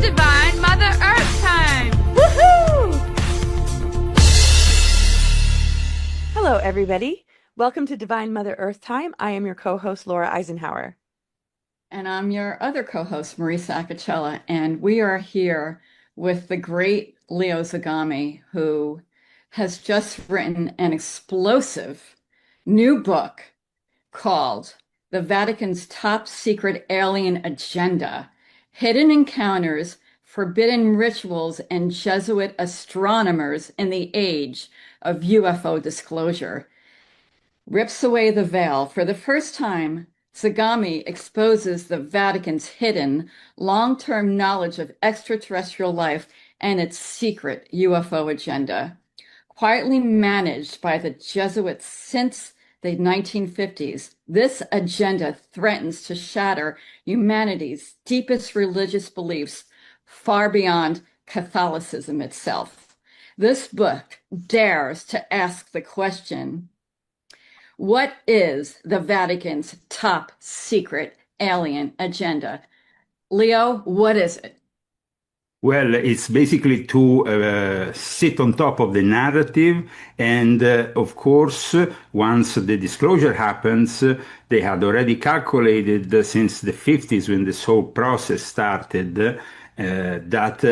Divine Mother Earth time! Woohoo! Hello, everybody. Welcome to Divine Mother Earth Time. I am your co-host, Laura Eisenhower. And I'm your other co-host, Marisa Acocella, and we are here with the great Leo Zagami, who has just written an explosive new book called The Vatican's Top Secret Alien Agenda: Hidden Encounters, Forbidden Rituals, and Jesuit Astronomers in the Age of UFO Disclosure. Rips away the veil. For the first time, Zagami exposes the Vatican's hidden, long-term knowledge of extraterrestrial life and its secret UFO agenda. Quietly managed by the Jesuits since the 1950s, this agenda threatens to shatter humanity's deepest religious beliefs far beyond Catholicism itself. This book dares to ask the question, what is the Vatican's top secret alien agenda? Leo, what is it? Well, it's basically to sit on top of the narrative. And of course, once the disclosure happens, they had already calculated since the 50s when this whole process started that,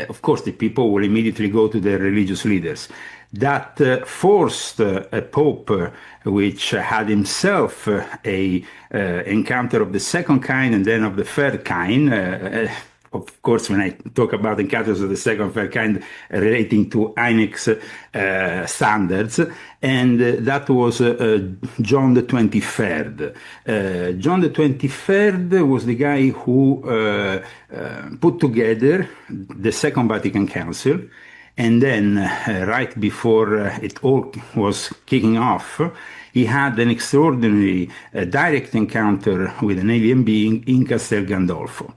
of course, the people will immediately go to their religious leaders. That forced a pope, which had himself a encounter of the second kind and then of the third kind. Of course, when I talk about encounters of the second and third kind relating to Heineck's standards, and that was John the 23rd. John the 23rd was the guy who put together the Second Vatican Council. And then, right before it all was kicking off, he had an extraordinary direct encounter with an alien being in Castel Gandolfo.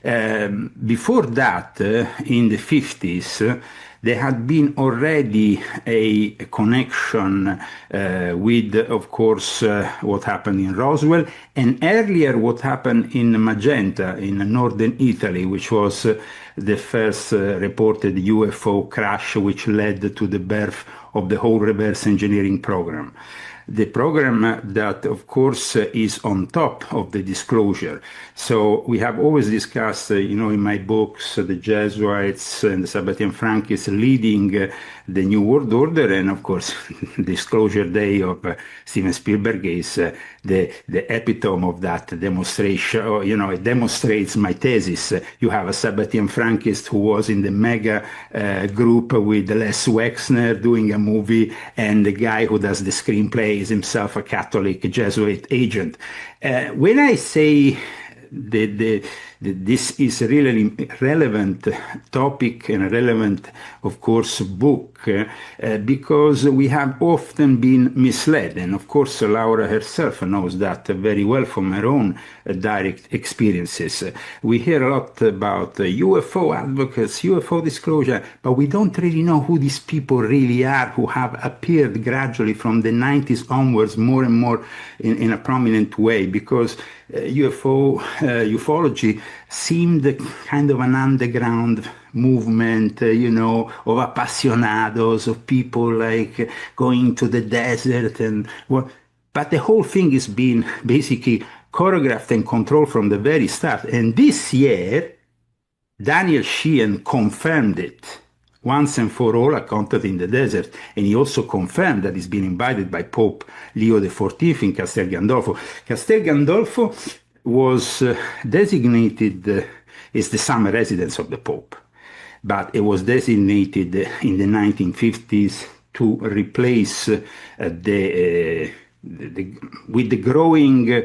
Before that, in the 50s, there had been already a connection with, of course, what happened in Roswell, and earlier what happened in Magenta in northern Italy, which was the first reported UFO crash, which led to the birth of the whole reverse engineering program. The program that, of course, is on top of the disclosure. So we have always discussed, in my books, the Jesuits and the Sabbatian Frankists leading the New World Order. And, of course, Disclosure Day of Steven Spielberg is the epitome of that demonstration. It demonstrates my thesis. You have a Sabbatian Frankist who was in the mega group with Les Wexner doing a movie, and the guy who does the screenplay is himself a Catholic Jesuit agent. When I say this is a really relevant topic and a relevant, of course, book, because we have often been misled. And of course, Laura herself knows that very well from her own direct experiences. We hear a lot about UFO advocates, UFO disclosure, but we don't really know who these people really are, who have appeared gradually from the 90s onwards more and more in a prominent way, because ufology seemed kind of an underground movement, of apasionados, of people like going to the desert but the whole thing is being basically choreographed and controlled from the very start. And this year, Daniel Sheehan confirmed it once and for all, a contact in the desert. And he also confirmed that he's been invited by Pope Leo XIV in Castel Gandolfo. Castel Gandolfo was designated as the summer residence of the Pope, but it was designated in the 1950s to replace with the growing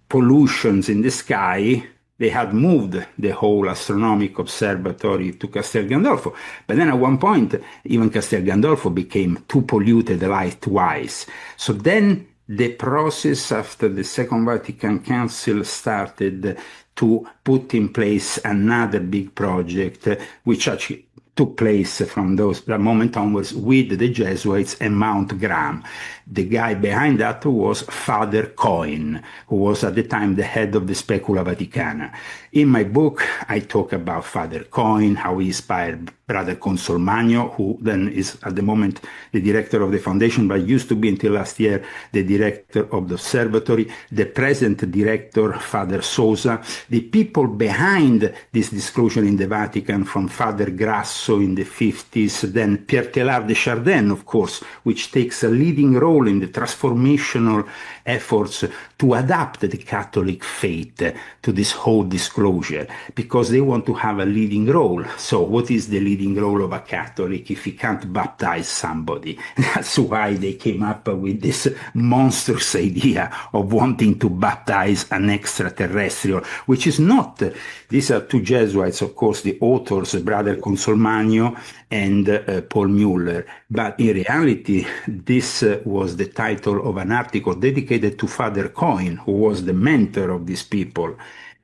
pollutions in the sky. They had moved the whole astronomical observatory to Castel Gandolfo. But then at one point, even Castel Gandolfo became too polluted light-wise. So then the process after the Second Vatican Council started to put in place another big project, which actually took place from that moment onwards with the Jesuits and Mount Graham. The guy behind that was Father Cohen, who was at the time the head of the Specula Vaticana. In my book, I talk about Father Cohen, how he inspired Brother Consolmagno, who then is at the moment the director of the foundation, but used to be until last year the director of the observatory, the present director, Father Sosa, the people behind this disclosure in the Vatican, from Father Grasso in the 50s, then Pierre Teilhard de Chardin, of course, which takes a leading role in the transformational efforts to adapt the Catholic faith to this whole disclosure, because they want to have a leading role. So what is the leading role of a Catholic if he can't baptize somebody? That's why they came up with this monstrous idea of wanting to baptize an extraterrestrial, which is not. These are two Jesuits, of course, the authors, Brother Consolmagno and Paul Mueller. But in reality, this was the title of an article dedicated to Father Cohen, who was the mentor of these people.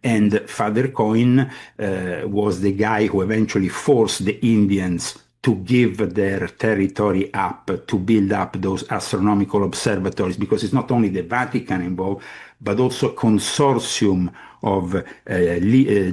And Father Cohen was the guy who eventually forced the Indians to give their territory up, to build up those astronomical observatories, because it's not only the Vatican involved, but also a consortium of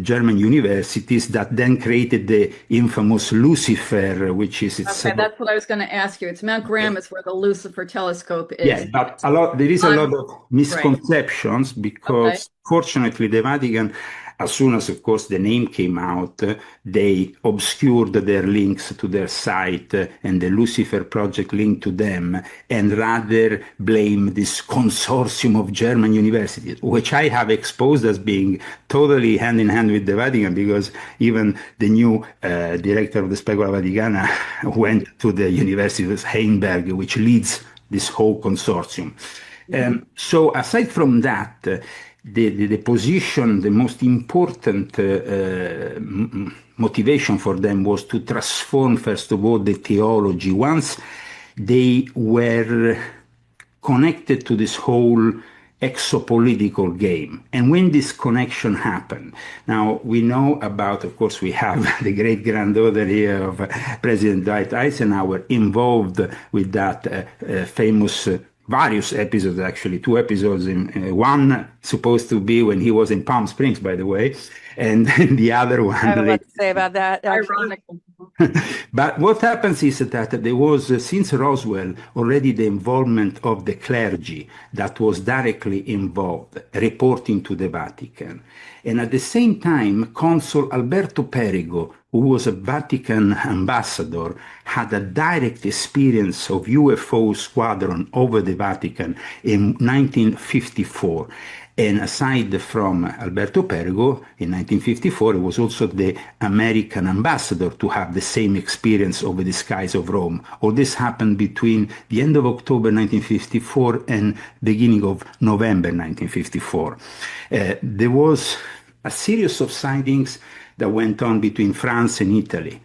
German universities that then created the infamous Lucifer, which is itself. Okay, that's what I was going to ask you. It's Mount Graham is where the Lucifer telescope is. Yeah, but there is a lot of misconceptions, because fortunately the Vatican, as soon as, of course, the name came out, they obscured their links to their site and the Lucifer project linked to them, and rather blame this consortium of German universities, which I have exposed as being totally hand in hand with the Vatican, because even the new director of the Specula Vaticana went to the University of Heidelberg, which leads this whole consortium. So aside from that, the position, the most important motivation for them was to transform, first of all, the theology. Once they were connected to this whole exopolitical game. And when this connection happened, now we know about, of course, we have the great granddaughter here of President Dwight Eisenhower involved with that famous various episodes, actually, 2 episodes, in one supposed to be when he was in Palm Springs, by the way, and the other one. I have a lot to say about that. Ironical. But what happens is that there was, since Roswell, already the involvement of the clergy that was directly involved, reporting to the Vatican. And at the same time, Consul Alberto Perigo, who was a Vatican ambassador, had a direct experience of UFO squadron over the Vatican in 1954. And aside from Alberto Perigo, in 1954, he was also the American ambassador to have the same experience over the skies of Rome. All this happened between the end of October 1954 and beginning of November 1954. There was a series of sightings that went on between France and Italy.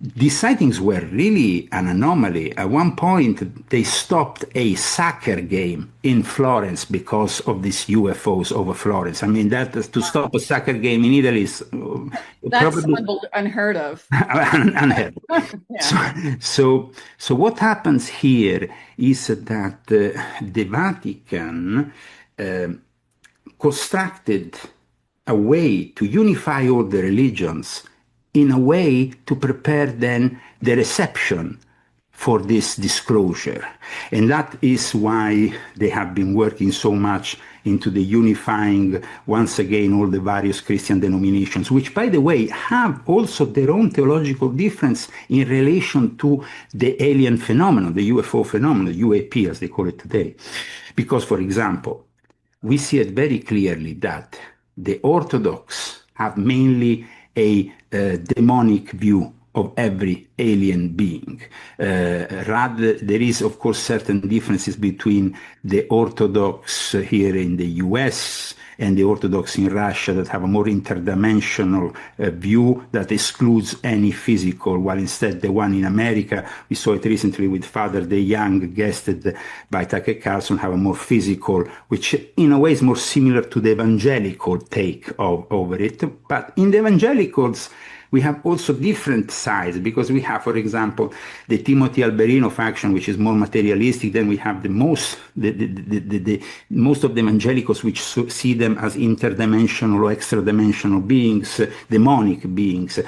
These sightings were really an anomaly. At one point, they stopped a soccer game in Florence because of these UFOs over Florence. I mean, that to stop a soccer game in Italy is probably unheard of. Unheard of. Yeah. So what happens here is that the Vatican constructed a way to unify all the religions in a way to prepare then the reception for this disclosure. And that is why they have been working so much into the unifying, once again, all the various Christian denominations, which, by the way, have also their own theological difference in relation to the alien phenomenon, the UFO phenomenon, UAP as they call it today. Because, for example, we see it very clearly that the Orthodox have mainly a demonic view of every alien being. Rather, there is, of course, certain differences between the Orthodox here in the US and the Orthodox in Russia that have a more interdimensional view that excludes any physical, while instead the one in America, we saw it recently with Father DeYoung, guested by Tucker Carlson, have a more physical, which in a way is more similar to the evangelical take over it. But in the evangelicals, we have also different sides, because we have, for example, the Timothy Alberino faction, which is more materialistic. Then we have the most of the evangelicals, which see them as interdimensional or extra-dimensional beings, demonic beings.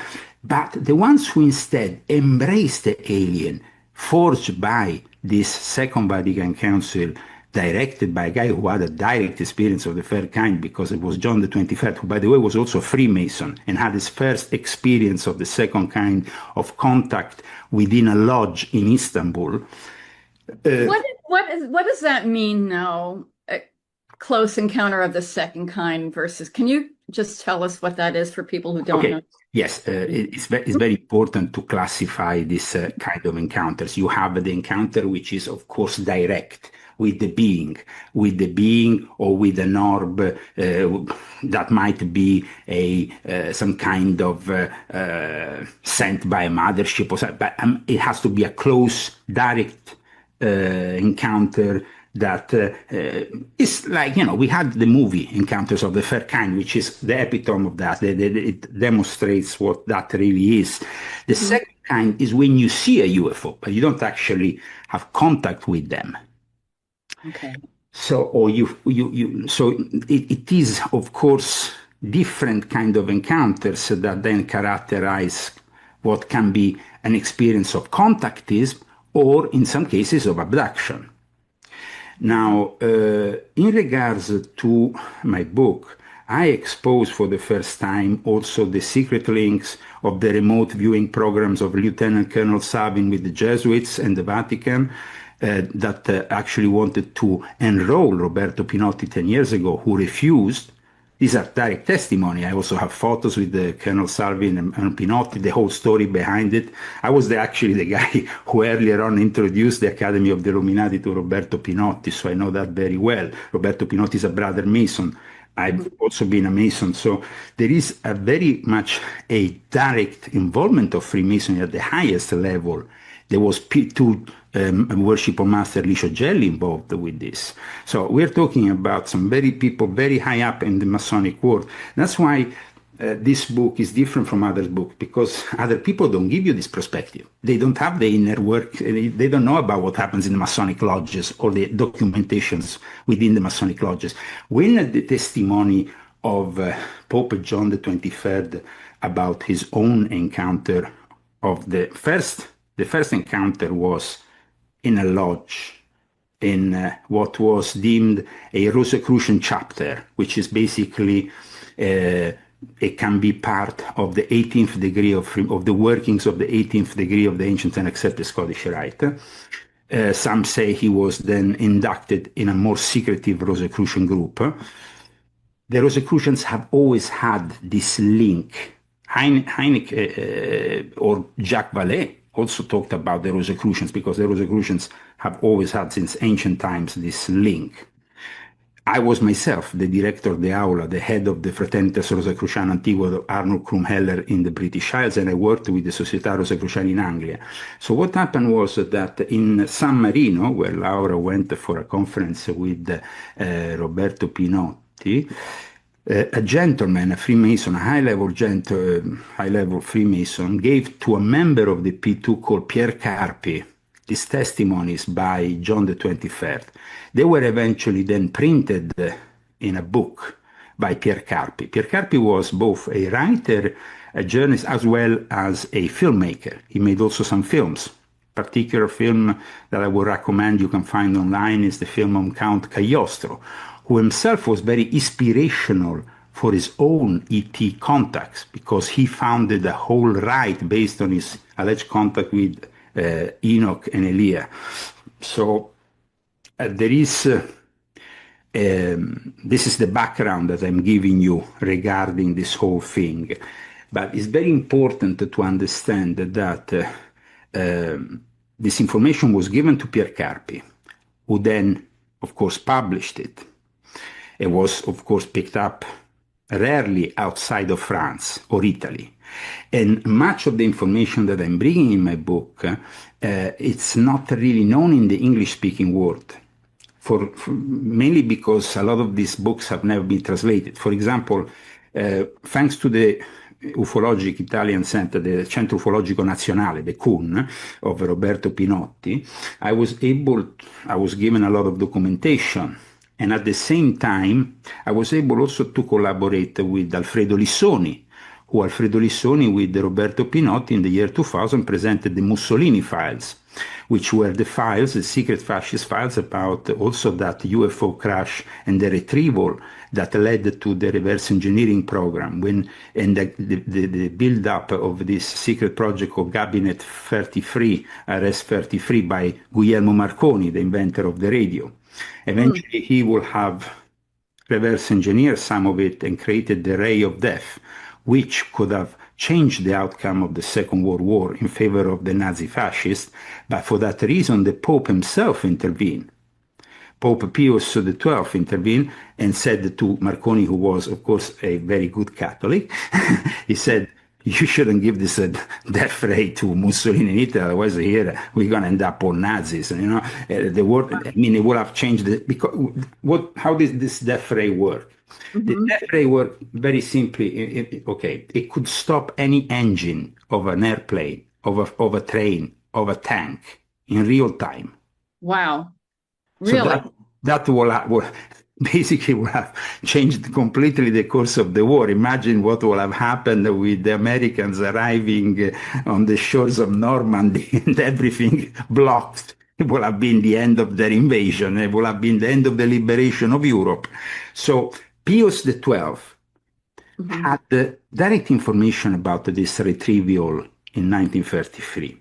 But the ones who instead embrace the alien, forged by this Second Vatican Council, directed by a guy who had a direct experience of the third kind, because it was John the 23rd, who, by the way, was also a Freemason and had his first experience of the second kind of contact within a lodge in Istanbul. What does that mean now? A close encounter of the second kind versus, can you just tell us what that is for people who don't know? Yes, it's very important to classify this kind of encounters. You have the encounter which is, of course, direct with the being or with an orb that might be some kind of sent by a mothership or something. But it has to be a close, direct encounter that is like, we had the movie Encounters of the Third Kind, which is the epitome of that. It demonstrates what that really is. The second kind is when you see a UFO, but you don't actually have contact with them. Okay. So, it is, of course, different kind of encounters that then characterize what can be an experience of contactism, or in some cases of abduction. Now, in regards to my book, I expose for the first time also the secret links of the remote viewing programs of Lieutenant Colonel Sabin with the Jesuits and the Vatican, that actually wanted to enroll Roberto Pinotti 10 years ago, who refused. These are direct testimony. I also have photos with the Colonel Salvin and Pinotti, the whole story behind it. I was actually the guy who earlier on introduced the Academy of the Illuminati to Roberto Pinotti, so I know that very well. Roberto Pinotti is a brother Mason. I've also been a Mason, so there is a very much a direct involvement of Freemasonry at the highest level. There was P2 worship of Master Licio Gelli involved with this. So we're talking about some people very high up in the Masonic world. That's why this book is different from other books, because other people don't give you this perspective. They don't have the inner work. They don't know about what happens in the Masonic lodges or the documentations within the Masonic lodges. When the testimony of Pope John the 23rd about his own encounter of the first encounter was in a lodge in what was deemed a Rosicrucian chapter, which is basically it can be part of the 18th degree of the workings of the 18th degree of the ancient and accepted Scottish Rite. Some say he was then inducted in a more secretive Rosicrucian group. The Rosicrucians have always had this link. Heinrich or Jacques Vallée also talked about the Rosicrucians, because the Rosicrucians have always had since ancient times this link. I was myself the director of the Aula, the head of the Fraternitas Rosicruciana Antigua of Arnold Crumheller in the British Isles, and I worked with the Società Rosicruciana in Anglia. So what happened was that in San Marino, where Laura went for a conference with Roberto Pinotti, a gentleman, a Freemason, a high-level Freemason, gave to a member of the P2 called Pierre Carpi these testimonies by John the 23rd. They were eventually then printed in a book by Pierre Carpi. Pierre Carpi was both a writer, a journalist, as well as a filmmaker. He made also some films. Particular film that I would recommend you can find online is the film on Count Cagliostro, who himself was very inspirational for his own ET contacts, because he founded a whole rite based on his alleged contact with Enoch and Elia. So there is, this is the background that I'm giving you regarding this whole thing. But it's very important to understand that this information was given to Pierre Carpi, who then, of course, published it. It was, of course, picked up rarely outside of France or Italy. And much of the information that I'm bringing in my book, it's not really known in the English-speaking world, mainly because a lot of these books have never been translated. For example, thanks to the Ufologic Italian Center, the Centro Ufologico Nazionale, the CUN, of Roberto Pinotti, I was given a lot of documentation. And at the same time, I was able also to collaborate with Alfredo Lissoni, with Roberto Pinotti in the year 2000 presented the Mussolini files, which were the files, the secret fascist files about also that UFO crash and the retrieval that led to the reverse engineering program and the build-up of this secret project called Cabinet 33, Arrest 33 by Guglielmo Marconi, the inventor of the radio. Eventually, he will have reverse engineered some of it and created the ray of death, which could have changed the outcome of the Second World War in favor of the Nazi fascists, but for that reason the Pope himself intervened. Pope Pius XII intervened and said to Marconi, who was, of course, a very good Catholic, he said, you shouldn't give this death ray to Mussolini in Italy, otherwise here we're going to end up on Nazis. The word, it would have changed. How does this death ray work? The death ray worked very simply. It could stop any engine of an airplane, of a train, of a tank in real time. Wow. Really? So that will basically would have changed completely the course of the war. Imagine what would have happened with the Americans arriving on the shores of Normandy and everything blocked. It would have been the end of their invasion. It would have been the end of the liberation of Europe. So Pius XII had direct information about this retrieval in 1933.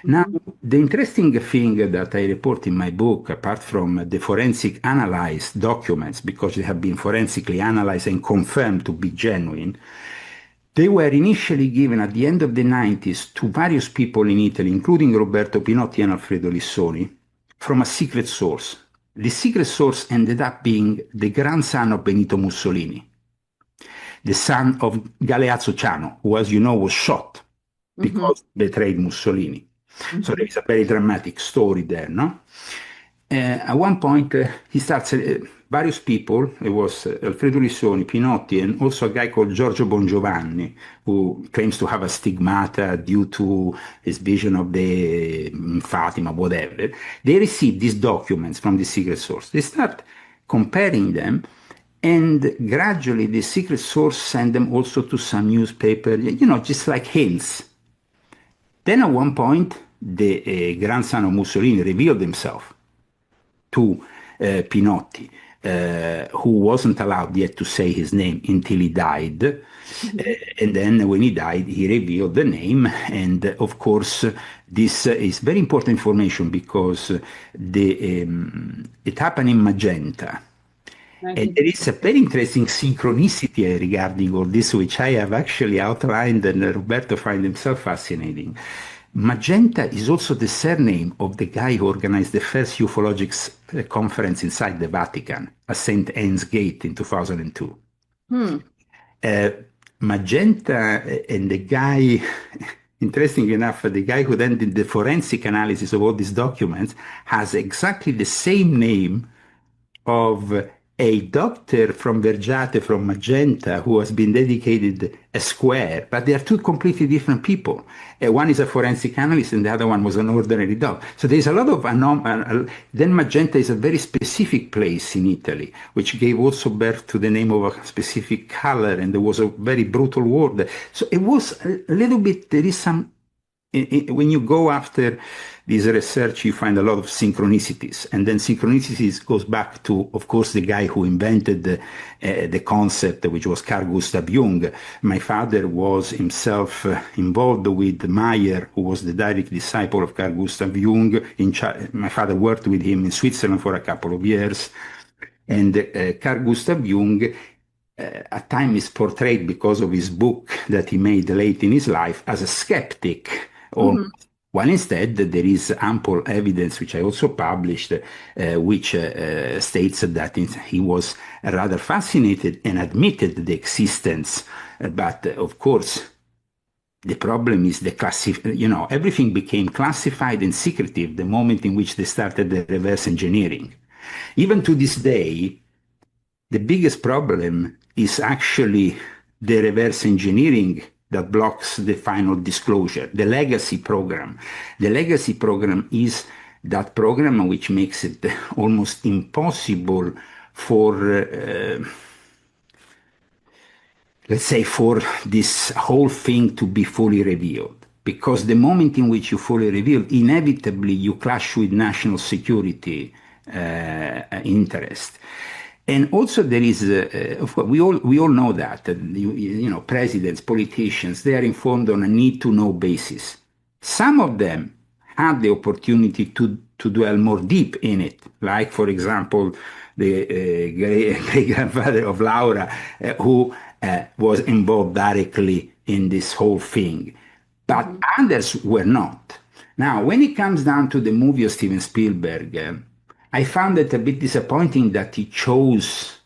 Now, the interesting thing that I report in my book, apart from the forensic analyzed documents, because they have been forensically analyzed and confirmed to be genuine, they were initially given at the end of the 90s to various people in Italy, including Roberto Pinotti and Alfredo Lissoni, from a secret source. The secret source ended up being the grandson of Benito Mussolini, the son of Galeazzo Ciano, who, as you know, was shot because betrayed Mussolini. So there is a very dramatic story there, no? At one point, he starts, various people, it was Alfredo Lissoni, Pinotti, and also a guy called Giorgio Bongiovanni, who claims to have a stigmata due to his vision of the Fatima, whatever. They receive these documents from the secret source. They start comparing them, and gradually the secret source send them also to some newspaper, just like hints. Then at one point, the grandson of Mussolini revealed himself to Pinotti, who wasn't allowed yet to say his name until he died. And then when he died, he revealed the name. And of course, this is very important information because it happened in Magenta. And there is a very interesting synchronicity regarding all this, which I have actually outlined, and Roberto finds himself fascinating. Magenta is also the surname of the guy who organized the first ufologics conference inside the Vatican at St. Anne's Gate in 2002. Magenta and the guy, interesting enough, the guy who then did the forensic analysis of all these documents has exactly the same name of a doctor from Vergiate, from Magenta, who has been dedicated a square, but they are two completely different people. One is a forensic analyst and the other one was an ordinary doc. So there's a lot of then Magenta is a very specific place in Italy, which gave also birth to the name of a specific color, and there was a very brutal war there. So it was a little bit, there is some, when you go after this research, you find a lot of synchronicities. And then synchronicities goes back to, of course, the guy who invented the concept, which was Carl Gustav Jung. My father was himself involved with Mayer, who was the direct disciple of Carl Gustav Jung. My father worked with him in Switzerland for a couple of years. And Carl Gustav Jung at times is portrayed, because of his book that he made late in his life, as a skeptic. While instead there is ample evidence, which I also published, which states that he was rather fascinated and admitted the existence. But of course, the problem is everything became classified and secretive the moment in which they started the reverse engineering. Even to this day, the biggest problem is actually the reverse engineering that blocks the final disclosure, the legacy program. The legacy program is that program which makes it almost impossible for, let's say, for this whole thing to be fully revealed. Because the moment in which you fully reveal, inevitably you clash with national security interest. And also there is, of course, we all know that, you know, presidents, politicians, they are informed on a need-to-know basis. Some of them had the opportunity to dwell more deep in it, like, for example, the great-grandfather of Laura, who was involved directly in this whole thing. But others were not. Now, when it comes down to the movie of Steven Spielberg, I found it a bit disappointing that he chose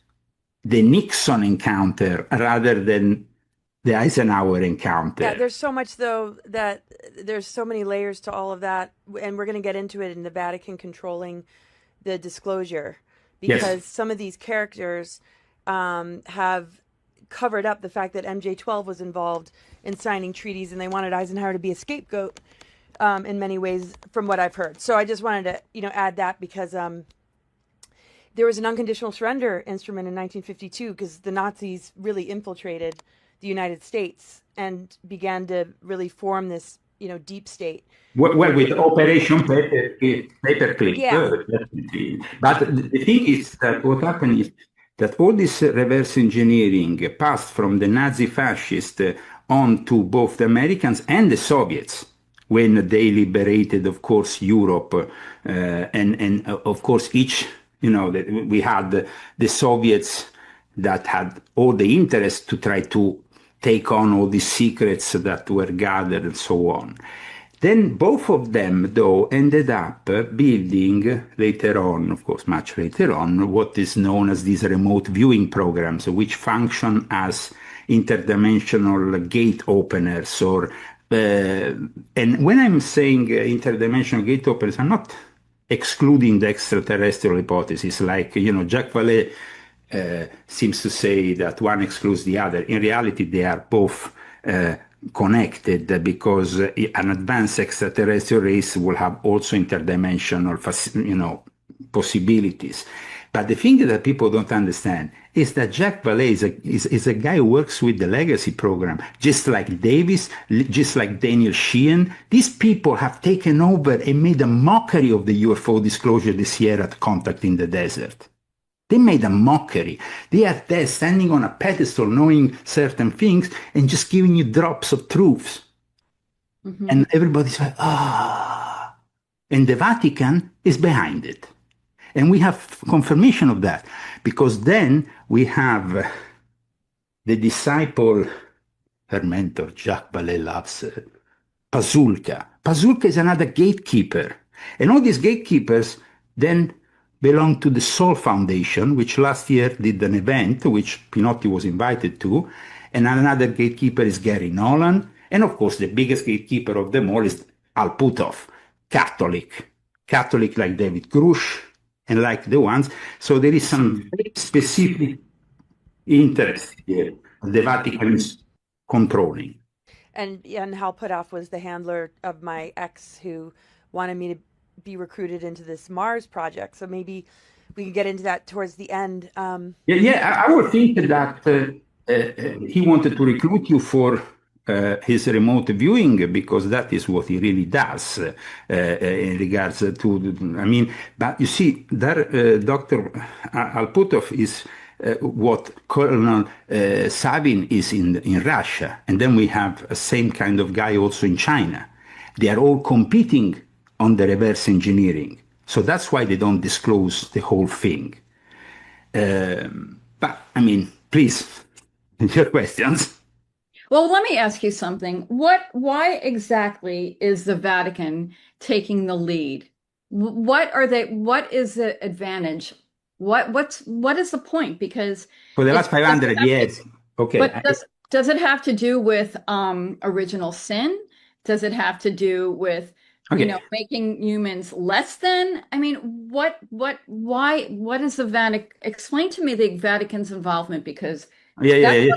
the Nixon encounter rather than the Eisenhower encounter. Yeah, there's so much, though, that there's so many layers to all of that, and we're going to get into it in the Vatican controlling the disclosure, because Yes. some of these characters have covered up the fact that MJ-12 was involved in signing treaties, and they wanted Eisenhower to be a scapegoat in many ways, from what I've heard. So I just wanted to, you know, add that, because there was an unconditional surrender instrument in 1952, because the Nazis really infiltrated the United States and began to really form this, you know, deep state. Well, with Operation Paperclip, Yeah. definitely. But the thing is that what happened is that all this reverse engineering passed from the Nazi fascists on to both the Americans and the Soviets when they liberated, of course, Europe. And of course, each, you know, we had the Soviets that had all the interest to try to take on all these secrets that were gathered and so on. Then both of them, though, ended up building later on, of course, much later on, what is known as these remote viewing programs, which function as interdimensional gate openers. And when I'm saying interdimensional gate openers, I'm not excluding the extraterrestrial hypothesis, like, you know, Jacques Vallée seems to say that one excludes the other. In reality, they are both connected, because an advanced extraterrestrial race will have also interdimensional, you know, possibilities. But the thing that people don't understand is that Jacques Vallée is a guy who works with the legacy program, just like Davis, just like Daniel Sheehan. These people have taken over and made a mockery of the UFO disclosure this year at Contact in the Desert. They made a mockery. They are there standing on a pedestal knowing certain things and just giving you drops of truths. And everybody's like, ah. And the Vatican is behind it. And we have confirmation of that, because then we have the disciple, her mentor, Jacques Vallée loves Pazulka. Pazulka is another gatekeeper. And all these gatekeepers then belong to the Soul Foundation, which last year did an event, which Pinotti was invited to. And another gatekeeper is Gary Nolan. And of course, the biggest gatekeeper of them all is Al Puthoff, Catholic like David Grush, and like the ones. So there is some very specific interest here the Vatican is controlling. And Hal Puthoff was the handler of my ex, who wanted me to be recruited into this Mars project. So maybe we can get into that towards the end. I would think that he wanted to recruit you for his remote viewing, because that is what he really does in regards to, I mean, but you see, that Dr. Al Puthoff is what Colonel Savin is in Russia. And then we have the same kind of guy also in China. They are all competing on the reverse engineering. So that's why they don't disclose the whole thing. But, I mean, please, your questions. Well, let me ask you something. Why exactly is the Vatican taking the lead? What is the advantage? What is the point? Because for the last 500 years, okay. But does it have to do with original sin? Does it have to do with making humans less than? I mean, why? What is the Vatican? Explain to me the Vatican's involvement, because Sure. I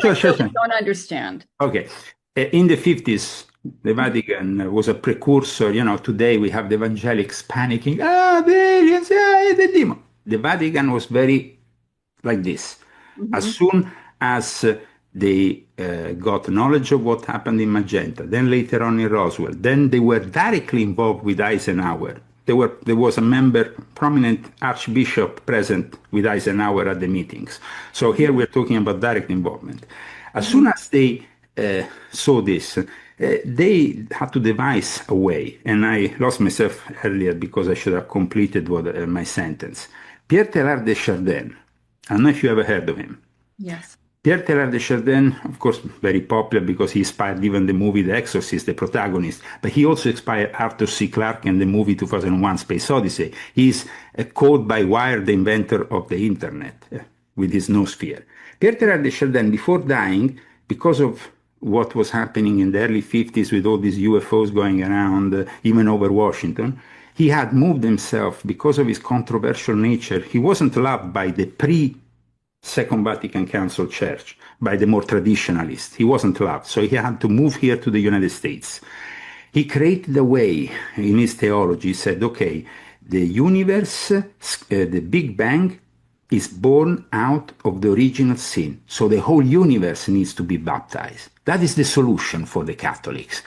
don't understand. Okay. In the 50s, the Vatican was a precursor. Today we have the evangelics panicking. The aliens, the demon. The Vatican was very like this. As soon as they got knowledge of what happened in Magenta, then later on in Roswell, then they were directly involved with Eisenhower. There was a member, prominent archbishop present with Eisenhower at the meetings. So here we're talking about direct involvement. As soon as they saw this, they had to devise a way, and I lost myself earlier because I should have completed my sentence. Pierre Teilhard de Chardin, I don't know if you ever heard of him. Yes. Pierre Teilhard de Chardin, of course, very popular because he inspired even the movie The Exorcist, the protagonist, but he also inspired Arthur C. Clarke in the movie 2001 Space Odyssey. He's a code-by-wire, the inventor of the internet, with his noosphere. Pierre Teilhard de Chardin, before dying, because of what was happening in the early 50s with all these UFOs going around, even over Washington, he had moved himself because of his controversial nature. He wasn't loved by the Second Vatican Council Church, by the more traditionalists. He wasn't loved, so he had to move here to the United States. He created a way in his theology. He said, okay, the universe, the Big Bang, is born out of the original sin. So the whole universe needs to be baptized. That is the solution for the Catholics.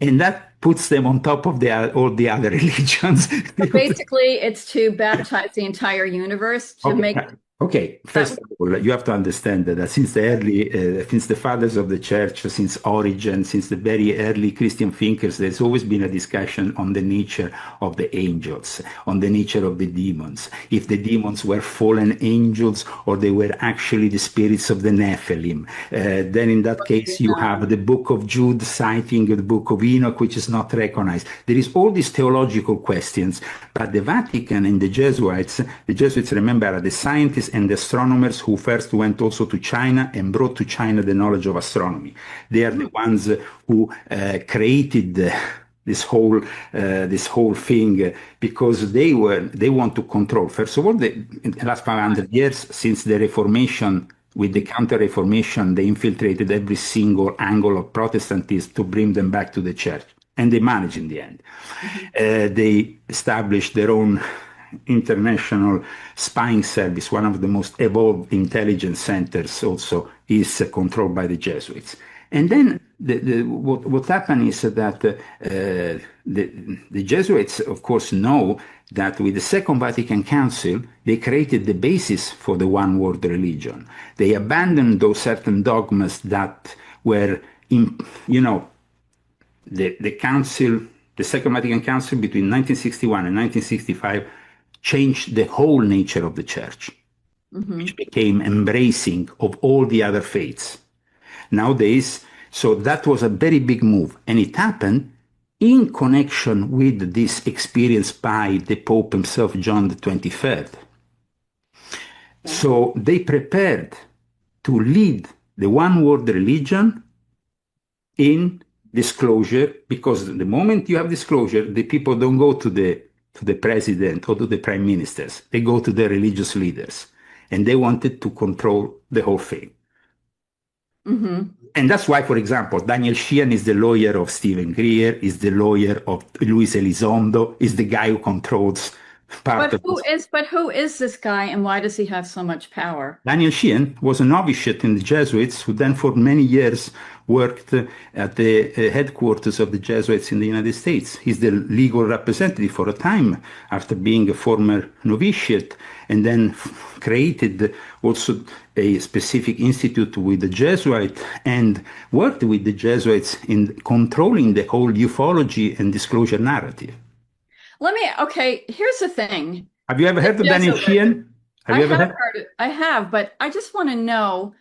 And that puts them on top of all the other religions. So basically, it's to baptize the entire universe to make... Okay, first of all, you have to understand that since the fathers of the church, since Origen, since the very early Christian thinkers, there's always been a discussion on the nature of the angels, on the nature of the demons. If the demons were fallen angels or they were actually the spirits of the Nephilim. Then in that case, you have the book of Jude citing the book of Enoch, which is not recognized. There is all these theological questions, but the Vatican and the Jesuits, remember, are the scientists and the astronomers who first went also to China and brought to China the knowledge of astronomy. They are the ones who created this whole thing because they want to control. First of all, in the last 500 years since the Reformation, with the Counter-Reformation, they infiltrated every single angle of Protestantism to bring them back to the church, and they managed in the end. They established their own international spying service. One of the most evolved intelligence centers also is controlled by the Jesuits. And then what happened is that the Jesuits, of course, know that with the Second Vatican Council, they created the basis for the one-world religion. They abandoned those certain dogmas that were, the Council, the Second Vatican Council between 1961 and 1965 changed the whole nature of the church, which became embracing of all the other faiths. Nowadays, so that was a very big move, and it happened in connection with this experience by the Pope himself, John the 23rd. So they prepared to lead the one-world religion in disclosure, because the moment you have disclosure, the people don't go to the president or to the prime ministers. They go to the religious leaders, and they wanted to control the whole thing. And that's why, for example, Daniel Sheehan is the lawyer of Stephen Greer, is the lawyer of Luis Elizondo, is the guy who controls part of this. But who is this guy, and why does he have so much power? Daniel Sheehan was a novitiate in the Jesuits, who then for many years worked at the headquarters of the Jesuits in the United States. He's the legal representative for a time after being a former novitiate, and then created also a specific institute with the Jesuit and worked with the Jesuits in controlling the whole ufology and disclosure narrative. Here's the thing. Have you ever heard of Daniel Sheehan? I have heard it. I have, but I just want to know.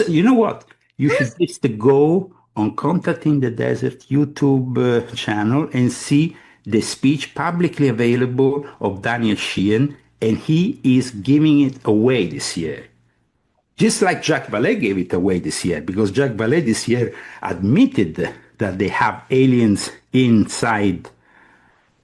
You know what? You should just go on Contact in the Desert YouTube channel and see the speech publicly available of Daniel Sheehan, and he is giving it away this year. Just like Jacques Vallée gave it away this year, because Jacques Vallée this year admitted that they have aliens inside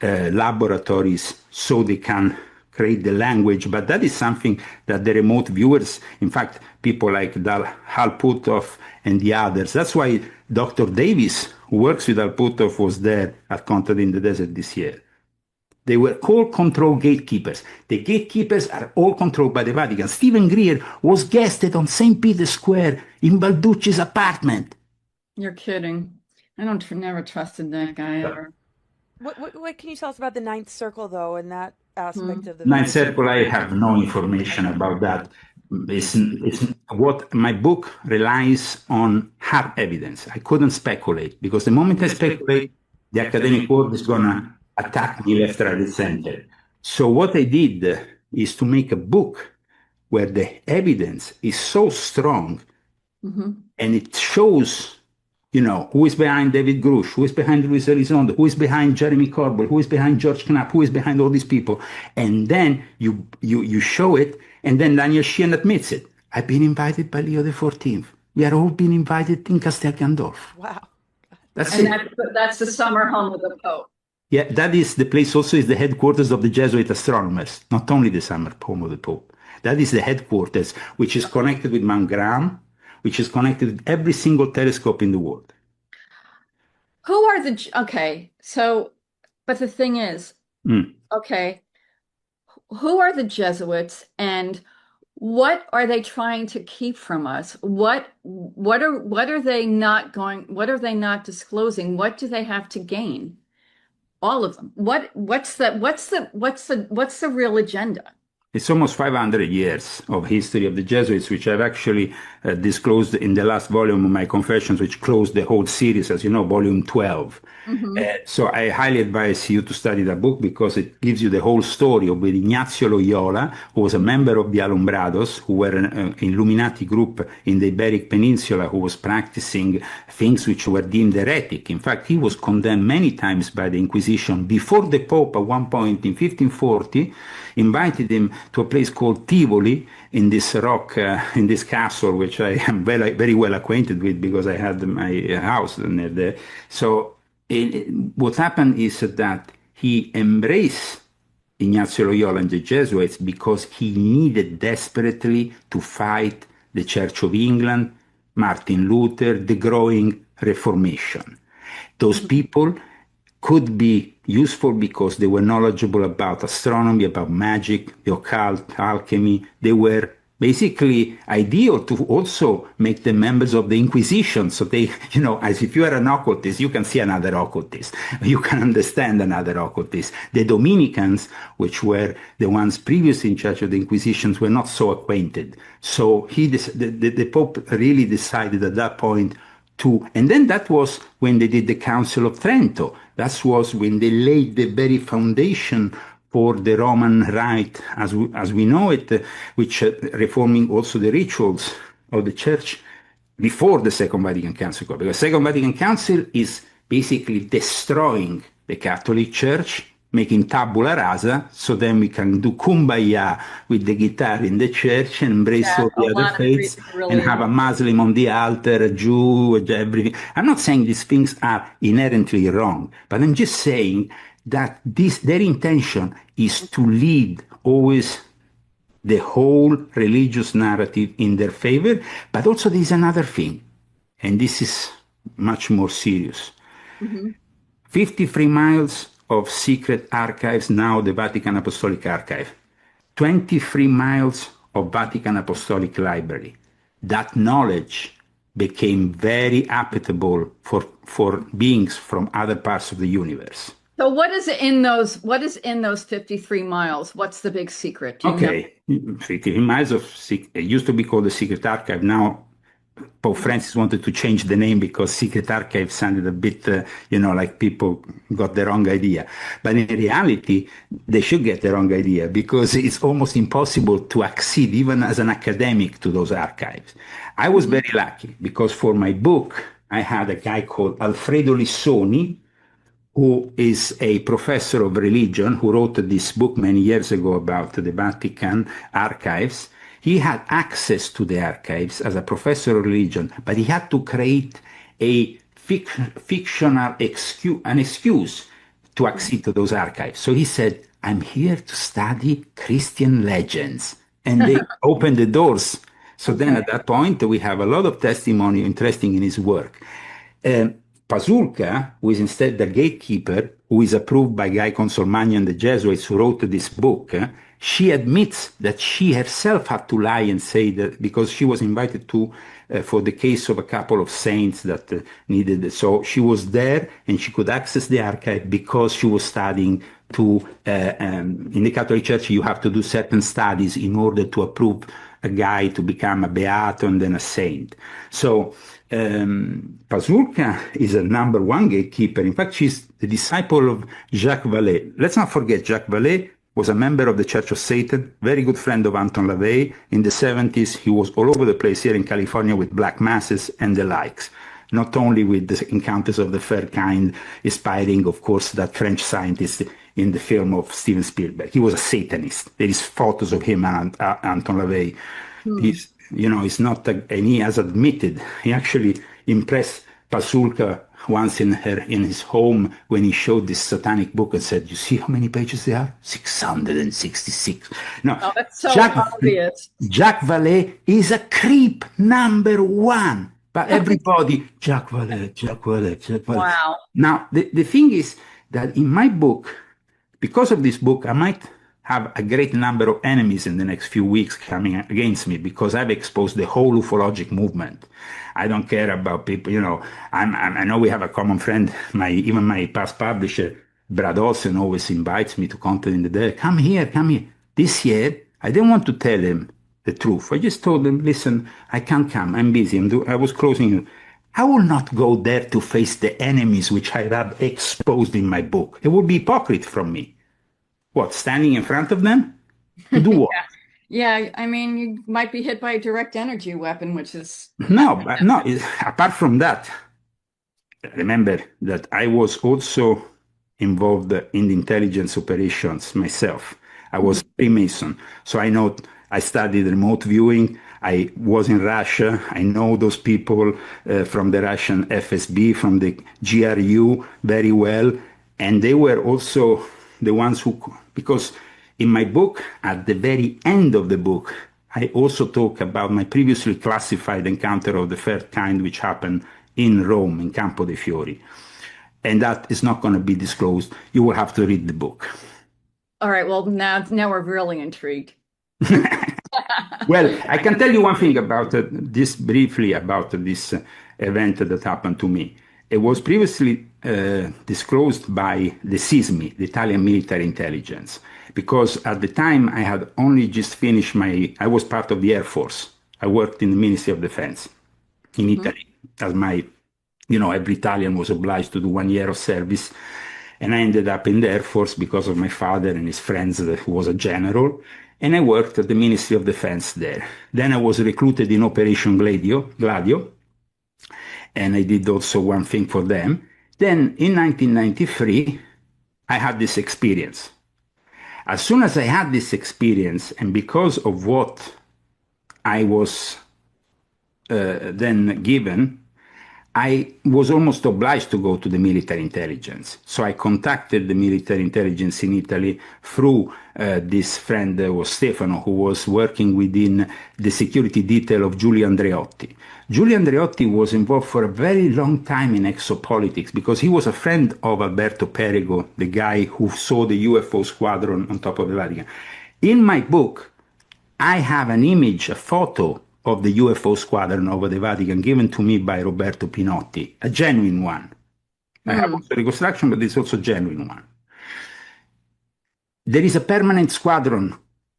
laboratories so they can create the language, but that is something that the remote viewers, in fact, people like Hal Puthoff and the others, that's why Dr. Davis, who works with Hal Puthoff, was there at Contact in the Desert this year. They were all control gatekeepers. The gatekeepers are all controlled by the Vatican. Stephen Greer was guested on St. Peter's Square in Balducci's apartment. You're kidding. I never trusted that guy ever. What can you tell us about the Ninth Circle, though, and that aspect of the Ninth Circle? I have no information about that. It's what my book relies on hard evidence. I couldn't speculate, because the moment I speculate, the academic world is going to attack me left, right, and center. So what I did is to make a book where the evidence is so strong, and it shows, who is behind David Grush, who is behind Luis Elizondo, who is behind Jeremy Corbell, who is behind George Knapp, who is behind all these people. And then you show it, and then Daniel Sheehan admits it. I've been invited by Leo XIV. We are all being invited in Castel Gandolfo. Wow. That's the summer home of the Pope. Yeah, that is the place also is the headquarters of the Jesuit astronomers, not only the summer home of the Pope. That is the headquarters, which is connected with Mount Graham, which is connected with every single telescope in the world. But the thing is, okay, who are the Jesuits, and what are they trying to keep from us? What are they not disclosing? What do they have to gain? All of them. What's the real agenda? It's almost 500 years of history of the Jesuits, which I've actually disclosed in the last volume of my Confessions, which closed the whole series, as you know, volume 12. So I highly advise you to study that book, because it gives you the whole story of Ignazio Loyola, who was a member of the Alumbrados, who were an Illuminati group in the Iberic Peninsula, who was practicing things which were deemed heretic. In fact, he was condemned many times by the Inquisition. Before the Pope, at one point in 1540, invited him to a place called Tivoli, in this rock, in this castle, which I am very well acquainted with, because I had my house near there. So what happened is that he embraced Ignazio Loyola and the Jesuits because he needed desperately to fight the Church of England, Martin Luther, the growing Reformation. Those people could be useful because they were knowledgeable about astronomy, about magic, the occult, alchemy. They were basically ideal to also make them members of the Inquisition. So they, as if you are an occultist, you can see another occultist. You can understand another occultist. The Dominicans, which were the ones previously in charge of the Inquisitions, were not so acquainted. So the Pope really decided at that point and then that was when they did the Council of Trento. That was when they laid the very foundation for the Roman Rite as we know it, which reforming also the rituals of the Church before the Second Vatican Council. Because the Second Vatican Council is basically destroying the Catholic Church, making tabula rasa, so then we can do kumbaya with the guitar in the church and embrace all the other faiths and have a Muslim on the altar, a Jew, everything. I'm not saying these things are inherently wrong, but I'm just saying that their intention is to lead always the whole religious narrative in their favor. But also there's another thing, and this is much more serious. 53 miles of secret archives, now the Vatican Apostolic Archive, 23 miles of Vatican Apostolic Library. That knowledge became very applicable for beings from other parts of the universe. So what is in those 53 miles? What's the big secret? 53 miles of it used to be called the Secret Archive. Now Pope Francis wanted to change the name because Secret Archive sounded a bit, like people got the wrong idea. But in reality, they should get the wrong idea because it's almost impossible to accede, even as an academic, to those archives. I was very lucky because for my book, I had a guy called Alfredo Lissoni, who is a professor of religion, who wrote this book many years ago about the Vatican archives. He had access to the archives as a professor of religion, but he had to create a fictional excuse to accede to those archives. So he said, I'm here to study Christian legends. And they opened the doors. So then at that point, we have a lot of testimony interesting in his work. Pasulka, who is instead the gatekeeper, who is approved by Guy Consolmagno and the Jesuits who wrote this book, she admits that she herself had to lie and say that because she was invited to for the case of a couple of saints that needed it. So she was there and she could access the archive because she was studying to, in the Catholic Church, you have to do certain studies in order to approve a guy to become a beato and then a saint. So Pasulka is a number one gatekeeper. In fact, she's the disciple of Jacques Vallée. Let's not forget, Jacques Vallée was a member of the Church of Satan, very good friend of Anton LaVey. In the 70s, he was all over the place here in California with black masses and the likes. Not only with the encounters of the third kind, inspiring, of course, that French scientist in the film of Steven Spielberg. He was a Satanist. There is photos of him and Anton LaVey. He's not, and he has admitted, he actually impressed Pasulka once in his home when he showed this satanic book and said, "You see how many pages there are? 666. No, oh, that's so obvious. Jacques Vallée is a creep number one. But everybody, Jacques Vallée, Jacques Vallée, Jacques Vallée. Wow. Now, the thing is that in my book, because of this book, I might have a great number of enemies in the next few weeks coming against me because I've exposed the whole ufologic movement. I don't care about people, I know we have a common friend, even my past publisher, Brad Olsen, always invites me to content in the day. Come here. This year, I didn't want to tell him the truth. I just told him, listen, I can't come. I'm busy. I was closing. I will not go there to face the enemies which I have exposed in my book. It would be hypocrite from me. What, standing in front of them? To do what? Yeah, I mean, you might be hit by a direct energy weapon, which is... No, apart from that, remember that I was also involved in the intelligence operations myself. I was Freemason, so I studied remote viewing. I was in Russia. I know those people from the Russian FSB, from the GRU very well. And they were also the ones who, because in my book, at the very end of the book, I also talk about my previously classified encounter of the third kind, which happened in Rome, in Campo dei Fiori. And that is not going to be disclosed. You will have to read the book. All right. Well, now we're really intrigued. Well, I can tell you one thing about this briefly about this event that happened to me. It was previously disclosed by the SISMI, the Italian military intelligence, because at the time I had only just finished I was part of the Air Force. I worked in the Ministry of Defense in Italy as every Italian was obliged to do 1 year of service. And I ended up in the Air Force because of my father and his friends who was a general. And I worked at the Ministry of Defense there. Then I was recruited in Operation Gladio, and I did also one thing for them. Then in 1993, I had this experience. As soon as I had this experience, and because of what I was then given, I was almost obliged to go to the military intelligence. So I contacted the military intelligence in Italy through this friend, was Stefano, who was working within the security detail of Giulio Andreotti. Giulio Andreotti was involved for a very long time in exopolitics because he was a friend of Alberto Perego, the guy who saw the UFO squadron on top of the Vatican. In my book, I have an image, a photo of the UFO squadron over the Vatican given to me by Roberto Pinotti, a genuine one. I have also reconstruction, but it's also a genuine one. There is a permanent squadron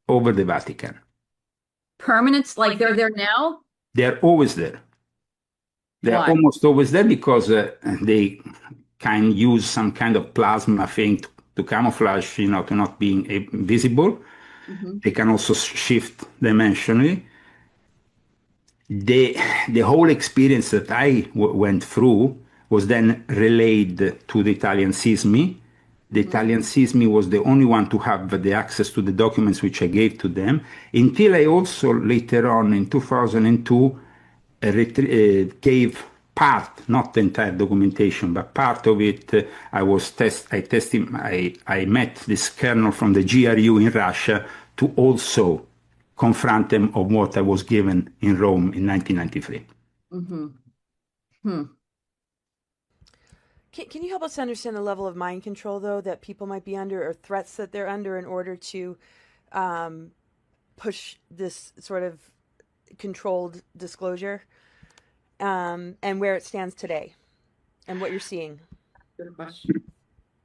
over the Vatican. Permanent? Like they're there now? They're always there. They're Why? almost always there because they can use some kind of plasma thing to camouflage, to not being visible. They can also shift dimensionally. The whole experience that I went through was then relayed to the Italian SISMI. The Italian SISMI was the only one to have the access to the documents which I gave to them, until I also later on in 2002 gave part, not the entire documentation, but part of it. I met this colonel from the GRU in Russia to also confront them of what I was given in Rome in 1993. Mm-hmm. Hmm. Can you help us understand the level of mind control, though, that people might be under, or threats that they're under, in order to push this sort of controlled disclosure, and where it stands today, and what you're seeing? Good question.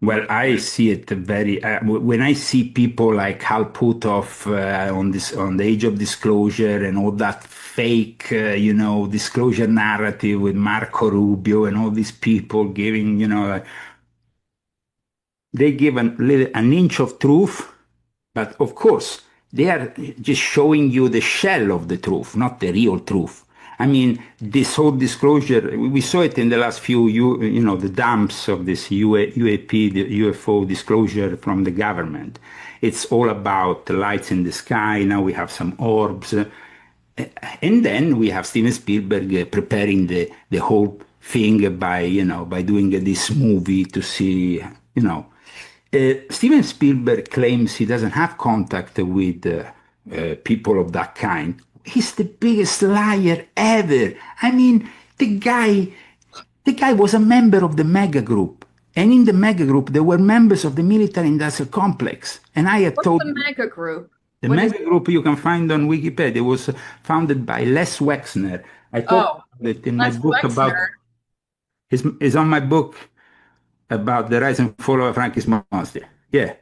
Well, I see it very when I see people like Hal Puthoff on the age of disclosure and all that fake, disclosure narrative with Marco Rubio and all these people giving, they give an inch of truth, but of course they are just showing you the shell of the truth, not the real truth. I mean, this whole disclosure, we saw it in the last few, the dumps of this UAP, the UFO disclosure from the government. It's all about the lights in the sky. Now we have some orbs. And then we have Steven Spielberg preparing the whole thing by doing this movie to see, Steven Spielberg claims he doesn't have contact with people of that kind. He's the biggest liar ever. I mean, the guy was a member of the mega group. And in the mega group, there were members of the military industrial complex. And I had told... What's the mega group? The mega group you can find on Wikipedia. It was founded by Les Wexner. I talked about it in my book about... It's on my book about the rise and fall of a Frankist monster. Yeah.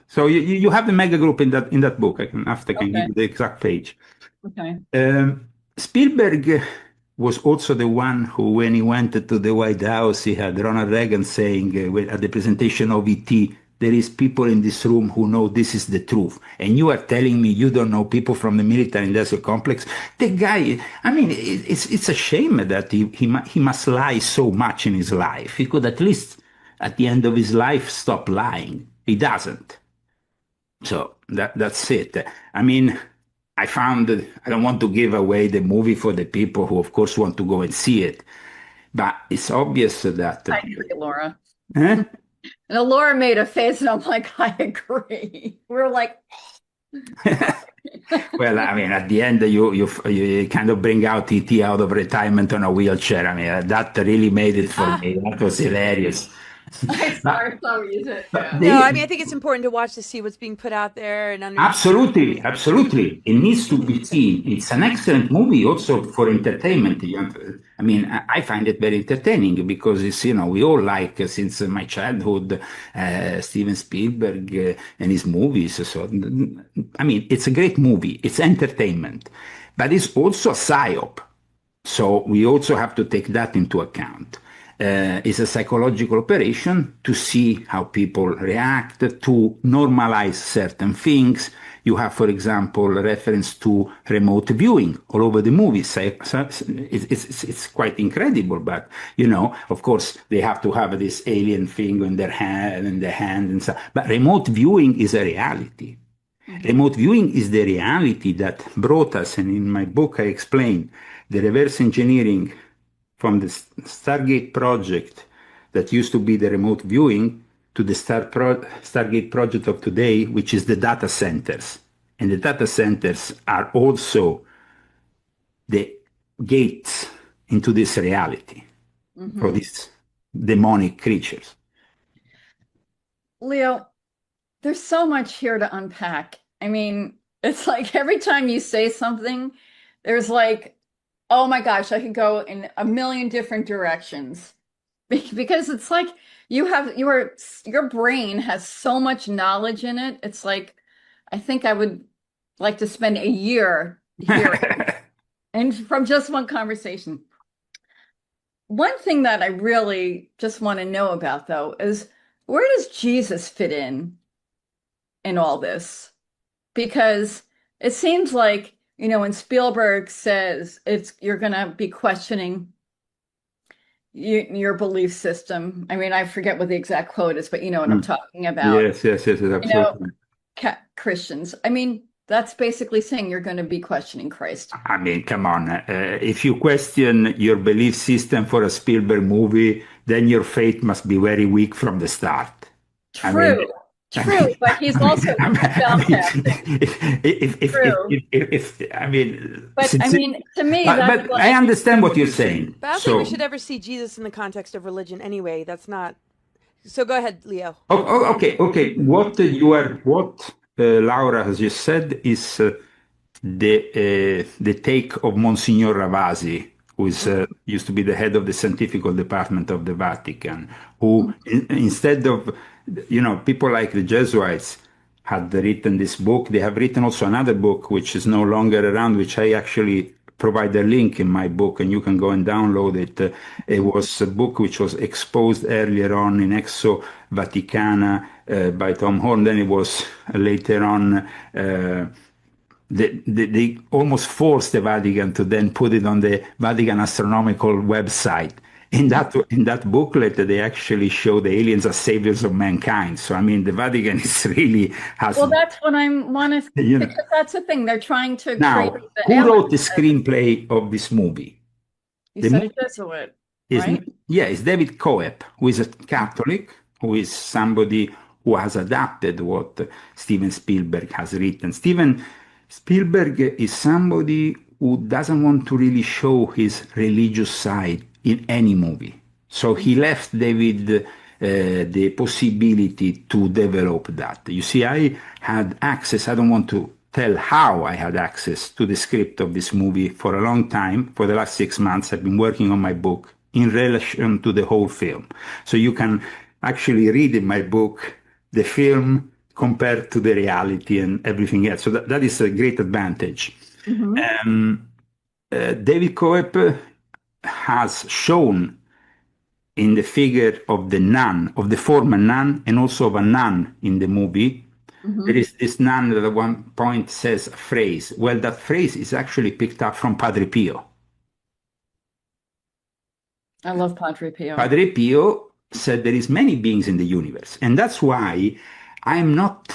So you have the mega group in that book. I can give you the exact page. Okay. Spielberg was also the one who, when he went to the White House, he had Ronald Reagan saying at the presentation of ET, there is people in this room who know this is the truth. And you are telling me you don't know people from the military industrial complex? The guy, I mean, it's a shame that he must lie so much in his life. He could at least, at the end of his life, stop lying. He doesn't. So that's it. I mean, I don't want to give away the movie for the people who, of course, want to go and see it. But it's obvious that... I agree, Laura. Huh? And Laura made a face, and I'm like, I agree. We're like... Well, I mean, at the end, you kind of bring out E.T. out of retirement on a wheelchair. I mean, that really made it for me. That was hilarious. Sorry, use it. Yeah. No, I mean, I think it's important to watch to see what's being put out there and Absolutely. It needs to be seen. It's an excellent movie also for entertainment. I mean, I find it very entertaining because it's, we all like, since my childhood, Steven Spielberg and his movies. So, I mean, it's a great movie. It's entertainment, but it's also a psyop. So we also have to take that into account. It's a psychological operation to see how people react, to normalize certain things. You have, for example, a reference to remote viewing all over the movies. It's quite incredible, but, of course, they have to have this alien thing in their hand and so. But remote viewing is a reality. Mm-hmm. Remote viewing is the reality that brought us, and in my book I explain, the reverse engineering from the Stargate project that used to be the remote viewing to the Stargate project of today, which is the data centers. And the data centers are also the gates into this reality for these demonic creatures. Leo, there's so much here to unpack. I mean, it's like every time you say something, there's like, oh my gosh, I could go in a million different directions because it's like your brain has so much knowledge in it. It's like, I think I would like to spend a year here and from just one conversation. One thing that I really just want to know about, though, is where does Jesus fit in all this? Because it seems like, when Spielberg says you're going to be questioning your belief system. I mean, I forget what the exact quote is, but you know what I'm talking about. Yes, absolutely. Christians. I mean, That's basically saying you're going to be questioning Christ. I mean, come on. If you question your belief system for a Spielberg movie, then your faith must be very weak from the start. True. True, but he's also to me, but I understand what you're saying. But I don't think we should ever see Jesus in the context of religion anyway. That's not. So go ahead, Leo. Okay. What Laura has just said is the take of Monsignor Ravasi, who is used to be the head of the scientific department of the Vatican, who instead of people like the Jesuits had written this book. They have written also another book, which is no longer around, which I actually provide a link in my book, and you can go and download it. It was a book which was exposed earlier on in Exo Vaticana by Tom Horn. Then it was later on, they almost forced the Vatican to then put it on the Vatican Astronomical website. In that booklet, they actually show the aliens as saviors of mankind. So, I mean, the Vatican is really has. Well, that's what I want to. Because that's the thing they're trying to. Now, who wrote the screenplay of this movie? You said a Jesuit, right? Yeah, it's David Coep, who is a Catholic, who is somebody who has adapted what Steven Spielberg has written. Steven Spielberg is somebody who doesn't want to really show his religious side in any movie. So he left David the possibility to develop that. You see, I had access, I don't want to tell how I had access to the script of this movie for a long time. For the last 6 months, I've been working on my book in relation to the whole film. So you can actually read in my book the film compared to the reality and everything else. So that is a great advantage. David Coep has shown in the figure of the nun, of the former nun, and also of a nun in the movie. There is this nun that at one point says a phrase. Well, that phrase is actually picked up from Padre Pio. I love Padre Pio. Padre Pio said there is many beings in the universe. And that's why I'm not,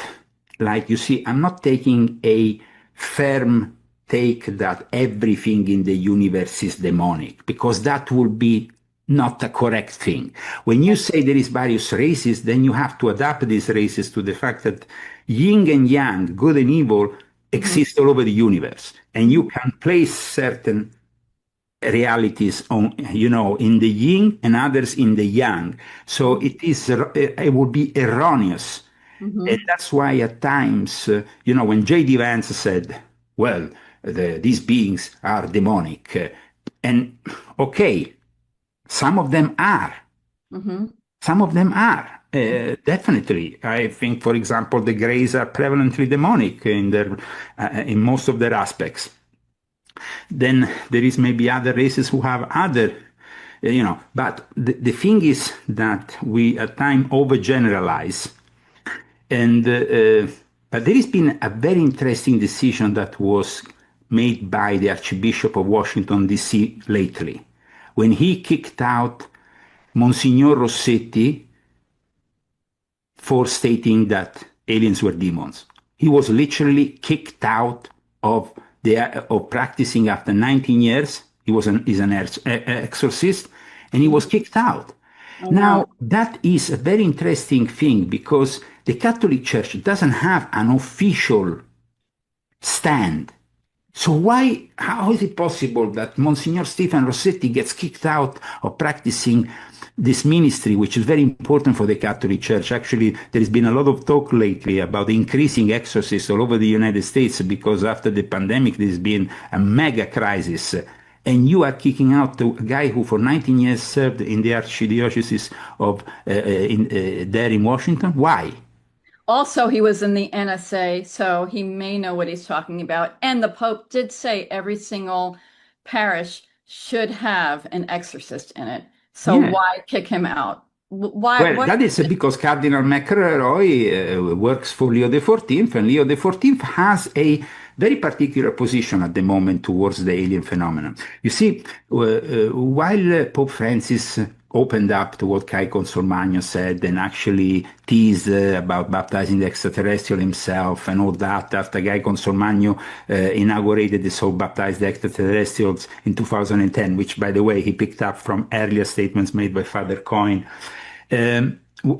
like you see, I'm not taking a firm take that everything in the universe is demonic, because that would be not a correct thing. When you say there is various races, then you have to adapt these races to the fact that yin and yang, good and evil, exist all over the universe. And you can place certain realities on, in the yin and others in the yang. So it would be erroneous. And that's why at times, when J.D. Vance said, well, these beings are demonic. And okay, some of them are. Some of them are. Definitely. I think, for example, the Greys are prevalently demonic in most of their aspects. Then there is maybe other races who have other, but the thing is that we at times overgeneralize. And but there has been a very interesting decision that was made by the Archbishop of Washington, D.C. lately, when he kicked out Monsignor Rossetti for stating that aliens were demons. He was literally kicked out of practicing after 19 years. He's an exorcist, and he was kicked out. Now, that is a very interesting thing, because the Catholic Church doesn't have an official stand. So how is it possible that Monsignor Stephen Rossetti gets kicked out of practicing this ministry, which is very important for the Catholic Church? Actually, there has been a lot of talk lately about increasing exorcists all over the United States, because after the pandemic, there's been a mega crisis. And you are kicking out a guy who for 19 years served in the Archdiocese of there in Washington. Why? Also, he was in the NSA, so he may know what he's talking about. And the Pope did say every single parish should have an exorcist in it. So why kick him out? That is because Cardinal McElroy works for Leo XIV, and Leo XIV has a very particular position at the moment towards the alien phenomenon. You see, while Pope Francis opened up to what Kai Consolmagno said and actually teased about baptizing the extraterrestrial himself and all that after Guy Consolmagno inaugurated this whole baptized the extraterrestrials in 2010, which, by the way, he picked up from earlier statements made by Father Coyne.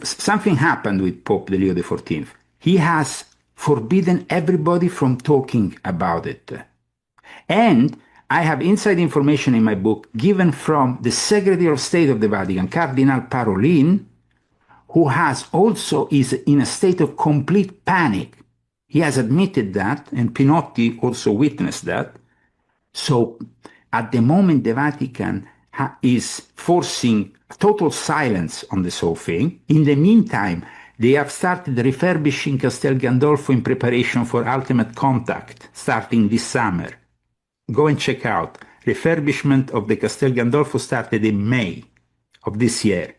Something happened with Pope Leo XIV. He has forbidden everybody from talking about it. And I have inside information in my book given from the Secretary of State of the Vatican, Cardinal Parolin, who is in a state of complete panic. He has admitted that, and Pinotti also witnessed that. So at the moment, the Vatican is forcing total silence on this whole thing. In the meantime, they have started refurbishing Castel Gandolfo in preparation for ultimate contact, starting this summer. Go and check out. Refurbishment of the Castel Gandolfo started in May of this year.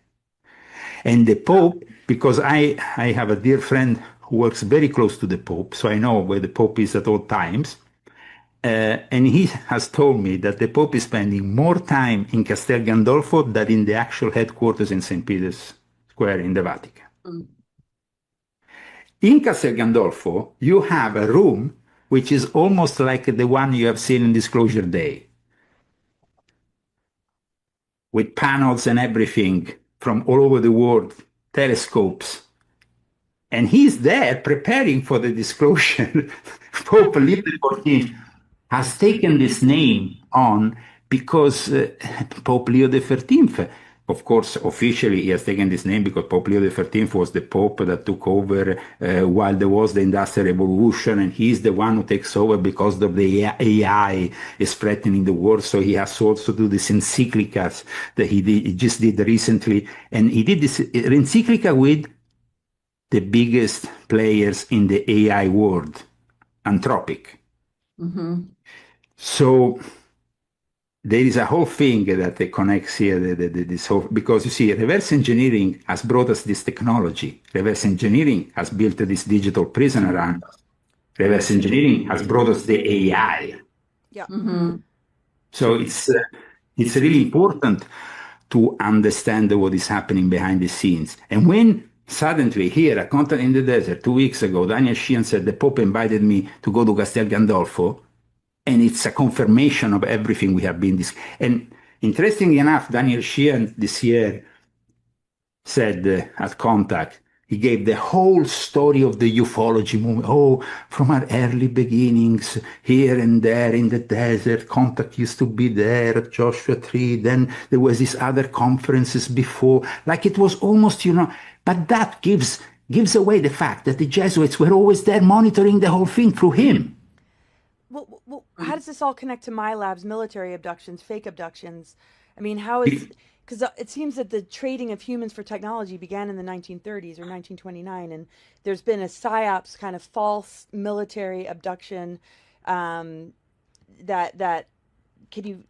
And the Pope, because I have a dear friend who works very close to the Pope, so I know where the Pope is at all times, and he has told me that the Pope is spending more time in Castel Gandolfo than in the actual headquarters in St. Peter's Square in the Vatican. Mm. In Castel Gandolfo, you have a room which is almost like the one you have seen in Disclosure Day, with panels and everything from all over the world, telescopes. And he's there preparing for the disclosure. Pope Leo XIV has taken this name on because Pope Leo XIII, of course, officially he has taken this name because Pope Leo XIII was the Pope that took over while there was the Industrial Revolution, and he's the one who takes over because of the AI is threatening the world. So he has to also do this encyclicas that he just did recently. And he did this encyclica with the biggest players in the AI world, Anthropic. Mm-hmm. So there is a whole thing that connects here, this whole, because you see, reverse engineering has brought us this technology. Reverse engineering has built this digital prison around us. Reverse engineering has brought us the AI. Yeah. Mm-hmm. So it's really important to understand what is happening behind the scenes. And when suddenly here at Content in the Desert 2 weeks ago, Daniel Sheehan said the Pope invited me to go to Castel Gandolfo, and it's a confirmation of everything we have been discussing. And interestingly enough, Daniel Sheehan this year said at Contact, he gave the whole story of the ufology movement. Oh, from our early beginnings, here and there in the desert, Contact used to be there at Joshua Tree. Then there was these other conferences before. Like it was almost, but that gives away the fact that the Jesuits were always there monitoring the whole thing through him. Well, how does this all connect to my lab's military abductions, fake abductions? I mean, how is, because it seems that the trading of humans for technology began in the 1930s or 1929, and there's been a PSYOPs kind of false military abduction that can you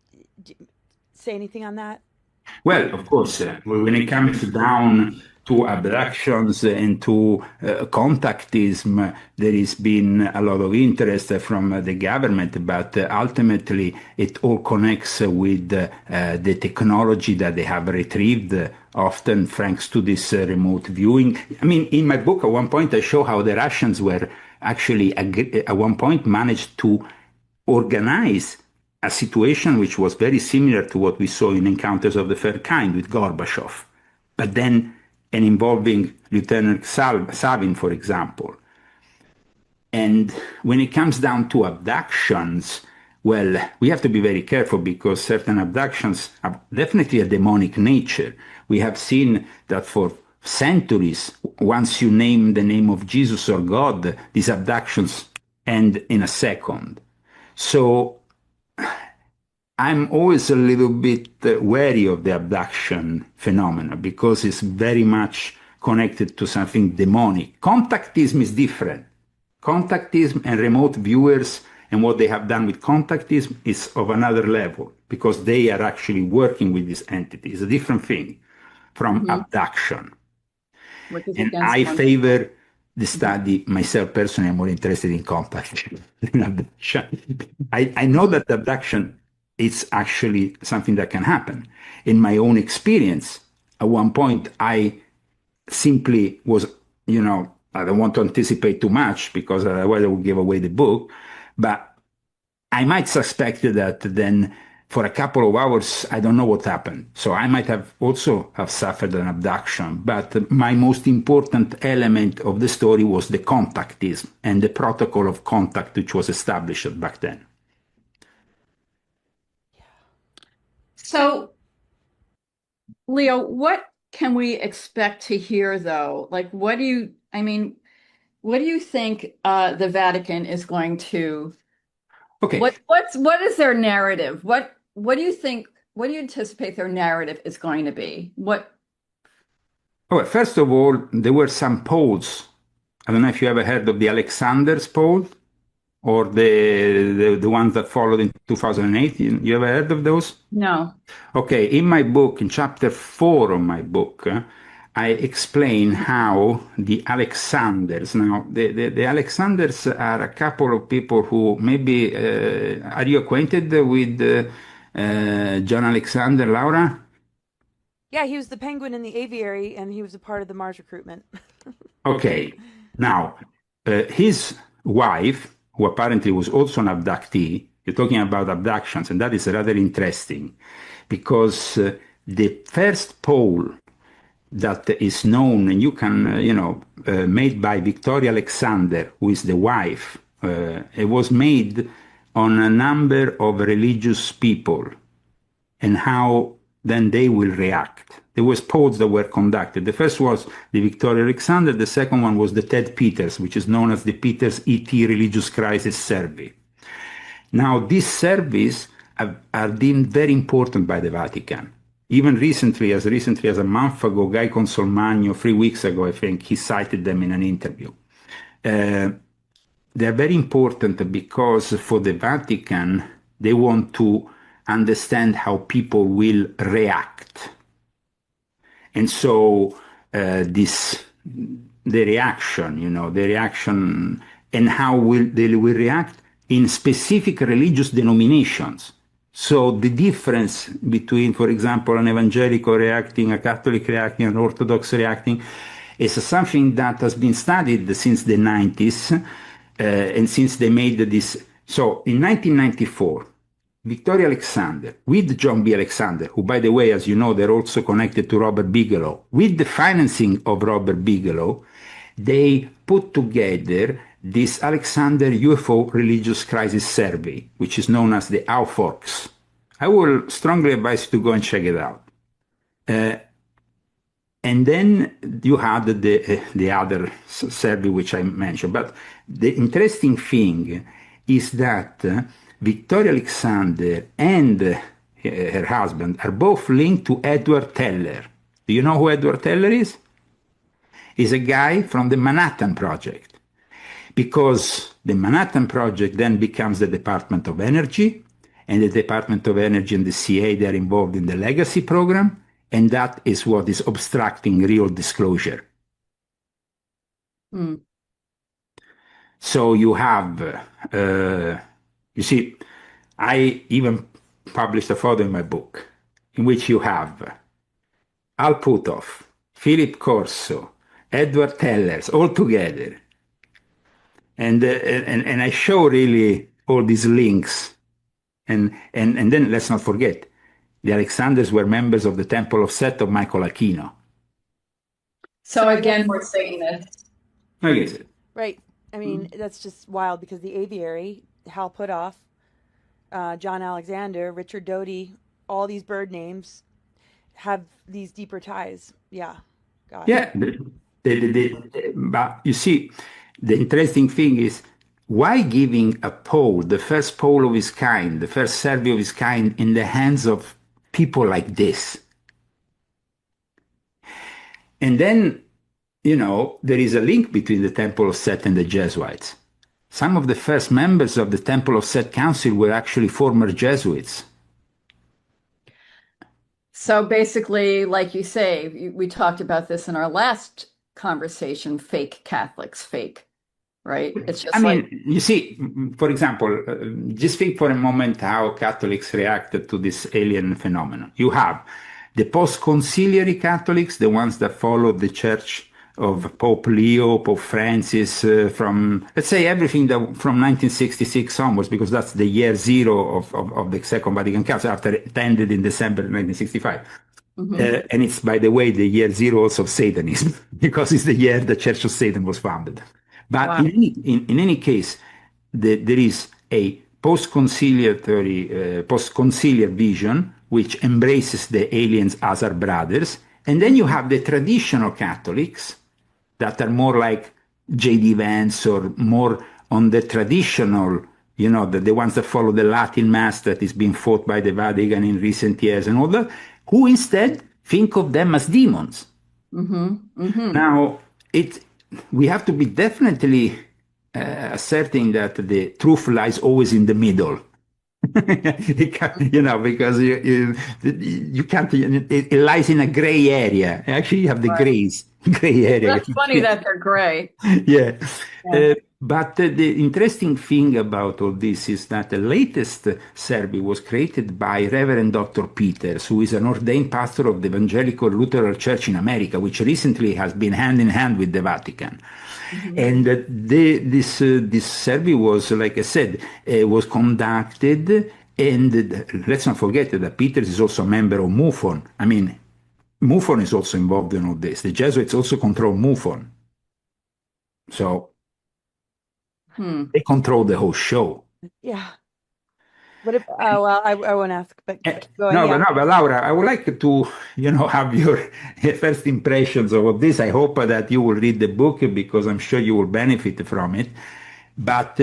say anything on that? Well, of course, when it comes down to abductions and to contactism, there has been a lot of interest from the government, but ultimately it all connects with the technology that they have retrieved, often thanks to this remote viewing. I mean, in my book, at one point, I show how the Russians were actually, at one point, managed to organize a situation which was very similar to what we saw in Encounters of the Third Kind with Gorbachev, but then and involving Lieutenant Savin, for example. And when it comes down to abductions, well, we have to be very careful because certain abductions have definitely a demonic nature. We have seen that for centuries, once you name the name of Jesus or God, these abductions end in a second. So I'm always a little bit wary of the abduction phenomena because it's very much connected to something demonic. Contactism is different. Contactism and remote viewers and what they have done with contactism is of another level because they are actually working with this entity. It's a different thing from abduction. And I favor the study. Myself personally, I'm more interested in contact than abduction. I know that abduction it's actually something that can happen. In my own experience, At one point, I simply was, I don't want to anticipate too much because otherwise I would give away the book, but I might suspect that then for a couple of hours, I don't know what happened. So I might have also have suffered an abduction, but my most important element of the story was the contactism and the protocol of contact which was established back then. So, Leo, what can we expect to hear though? Like, what do you think the Vatican is going to? Okay. What is their narrative? What do you think? What do you anticipate their narrative is going to be? What? Well, first of all, there were some polls. I don't know if you ever heard of the Alexander's poll or the ones that followed in 2008. You ever heard of those? No. Okay, in my book, in chapter 4 of my book, I explain how the Alexanders, now the Alexanders are a couple of people who maybe, are you acquainted with John Alexander, Laura? Yeah, he was the penguin in the aviary, and he was a part of the Mars recruitment. Okay, now his wife, who apparently was also an abductee, you're talking about abductions, and that is rather interesting because the first poll that is known, and you can, made by Victoria Alexander, who is the wife, it was made on a number of religious people and how then they will react. There was polls that were conducted. The first was the Victoria Alexander. The second one was the Ted Peters, which is known as the Peters ET Religious Crisis Survey. Now, these surveys are deemed very important by the Vatican. Even recently as a month ago, Guy Consolmagno, 3 weeks ago, I think, he cited them in an interview. They're very important because for the Vatican, they want to understand how people will react. And so the reaction and how they will react in specific religious denominations. So the difference between, for example, an evangelical reacting, a Catholic reacting, an Orthodox reacting, is something that has been studied since the 90s, and since they made this. So in 1994, Victoria Alexander with John B. Alexander, who, by the way, as you know, they're also connected to Robert Bigelow, with the financing of Robert Bigelow, they put together this Alexander UFO Religious Crisis Survey, which is known as the AUFORCS. I will strongly advise you to go and check it out. And then you had the other survey which I mentioned. But the interesting thing is that Victoria Alexander and her husband are both linked to Edward Teller. Do you know who Edward Teller is? He's a guy from the Manhattan Project. Because the Manhattan Project then becomes the Department of Energy, and the Department of Energy and the CIA, they're involved in the legacy program, and that is what is obstructing real disclosure. Mm. So you have, you see, I even published a photo in my book in which you have Al Puthoff, Philip Corso, Edward Tellers, all together. And I show really all these links. And then let's not forget, the Alexanders were members of the Temple of Set of Michael Aquino. So again, we're saying this. Okay. Right. I mean, that's just wild because the aviary, Hal Puthoff, John Alexander, Richard Doty, all these bird names have these deeper ties. Yeah. God. Yeah. But you see, the interesting thing is, why giving a poll, the first poll of its kind, the first survey of its kind, in the hands of people like this? And then, there is a link between the Temple of Set and the Jesuits. Some of the first members of the Temple of Set Council were actually former Jesuits. So basically, like you say, we talked about this in our last conversation, fake Catholics, fake. Right? It's just you see, for example, just think for a moment how Catholics reacted to this alien phenomenon. You have The post-conciliary Catholics, the ones that followed the church of Pope Leo, Pope Francis, from, let's say, everything that from 1966 onwards, because that's the year zero of the Second Vatican Council, after it ended in December 1965. And it's, by the way, the year zero also of Satanism, because it's the year the Church of Satan was founded. But Wow. in any case, there is a post-conciliar vision, which embraces the aliens as our brothers. And then you have the traditional Catholics that are more like J.D. Vance, or more on the traditional, you know, the ones that follow the Latin Mass that is being fought by the Vatican in recent years and all that, who instead think of them as demons. Now, we have to be definitely asserting that the truth lies always in the middle. You know, because you can't, it lies in a gray area. Actually, you have the gray area. That's funny that they're gray. Yeah. But the interesting thing about all this is that the latest survey was created by Reverend Dr. Peters, who is an ordained pastor of the Evangelical Lutheran Church in America, which recently has been hand in hand with the Vatican. And this survey was, like I said, was conducted, and let's not forget that Peters is also a member of MUFON. I mean, MUFON is also involved in all this. The Jesuits also control MUFON. So they control the whole show. Yeah. What if, oh, well, I won't ask, but go No, ahead. but Laura, I would like to, you know, have your first impressions of all this. I hope that you will read the book, because I'm sure you will benefit from it. But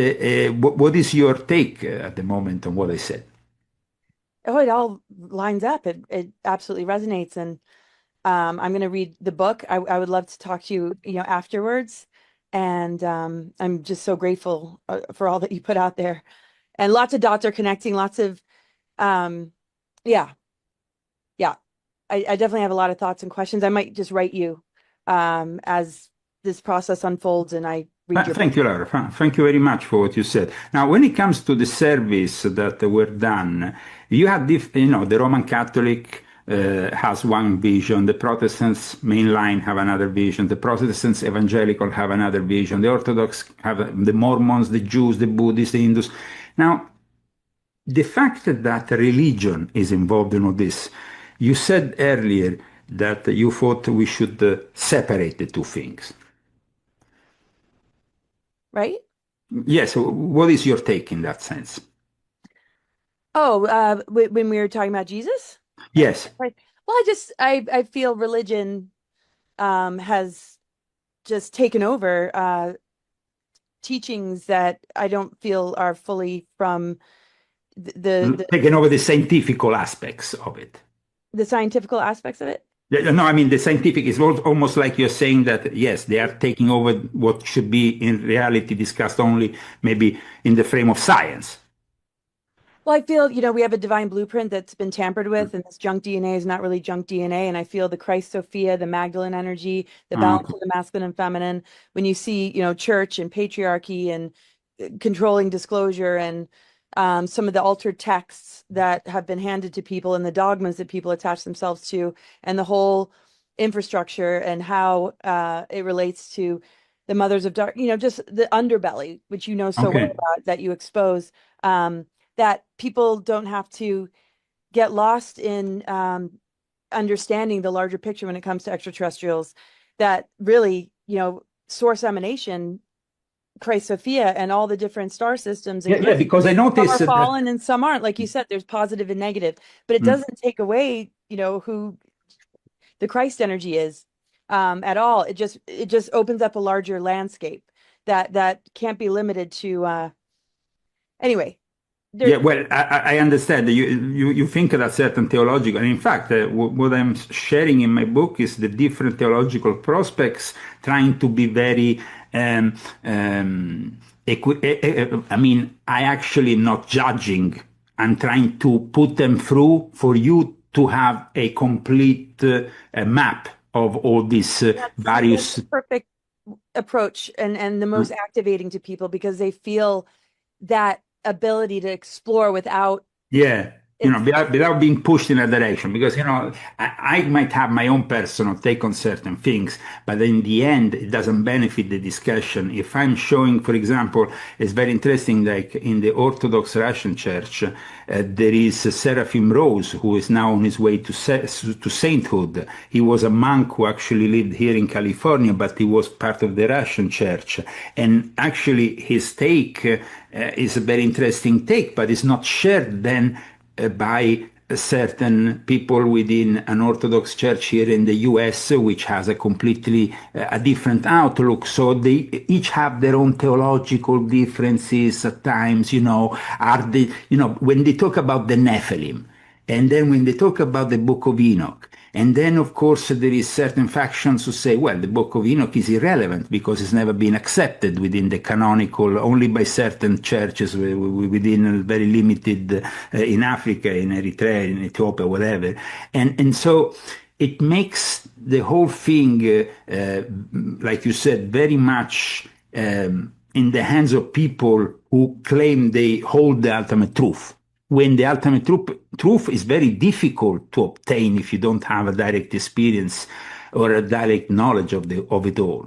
what is your take at the moment on what I said? Oh, it all lines up. It absolutely resonates. And I'm going to read the book. I would love to talk to you, you know, afterwards. And I'm just so grateful for all that you put out there. And lots of dots are connecting, lots of, yeah. I definitely have a lot of thoughts and questions. I might just write you as this process unfolds and I read your Thank you, Laura. Thank you very much for what you said. Now, when it comes to the service that were done, you had, you know, the Roman Catholic has one vision, the Protestants mainline have another vision, the Protestants evangelical have another vision, the Orthodox have the Mormons, the Jews, the Buddhists, the Hindus. Now, the fact that religion is involved in all this, you said earlier that you thought we should separate the two things. right? Yes, what is your take in that sense? Oh, when we were talking about Jesus? Yes. Right. Well, I feel religion has just taken over teachings that I don't feel are fully from the Taking over the scientific aspects of it. the scientific aspects of it. No, I mean, the scientific is almost like you're saying that, yes, they are taking over what should be in reality discussed only maybe in the frame of science. Well, I feel, you know, we have a divine blueprint that's been tampered with, and this junk DNA is not really junk DNA. And I feel the Christ Sophia, the Magdalene energy, the balance of the masculine and feminine. When you see, you know, church and patriarchy and controlling disclosure and some of the altered texts that have been handed to people and the dogmas that people attach themselves to, and the whole infrastructure and how it relates to the mothers of dark, you know, just the underbelly, which you know so well about, that you expose. That people don't have to get lost in understanding the larger picture when it comes to extraterrestrials, that really, you know, source emanation, Christ Sophia, and all the different star systems. And Yeah, because I noticed some are fallen and some aren't. Like you said, there's positive and negative, but it doesn't take away, you know, who the Christ energy is at all. It just opens up a larger landscape that can't be limited to anyway. Yeah, well, I understand. You think that certain theological, and in fact, what I'm sharing in my book is the different theological prospects, trying to be very, I mean, I actually not judging. I'm trying to put them through for you to have a complete map of all these various. That's the perfect approach and the most activating to people, because they feel that ability to explore without without being pushed in a direction, because I might have my own personal take on certain things, but in the end it doesn't benefit the discussion. If I'm showing, for example, it's very interesting, like in the Orthodox Russian Church, there is Seraphim Rose, who is now on his way to sainthood. He was a monk who actually lived here in California, but he was part of the Russian Church, and actually his take is a very interesting take, but it's not shared then by certain people within an Orthodox church here in the US, which has a completely a different outlook. So they each have their own theological differences at times, when they talk about the Nephilim, and then when they talk about the Book of Enoch. And then, of course, there is certain factions who say, well, the Book of Enoch is irrelevant because it's never been accepted within the canonical, only by certain churches within very limited, in Africa, in Eritrea, in Ethiopia, whatever. And so it makes the whole thing, like you said, very much in the hands of people who claim they hold the ultimate truth, when the ultimate truth is very difficult to obtain if you don't have a direct experience or a direct knowledge of it all.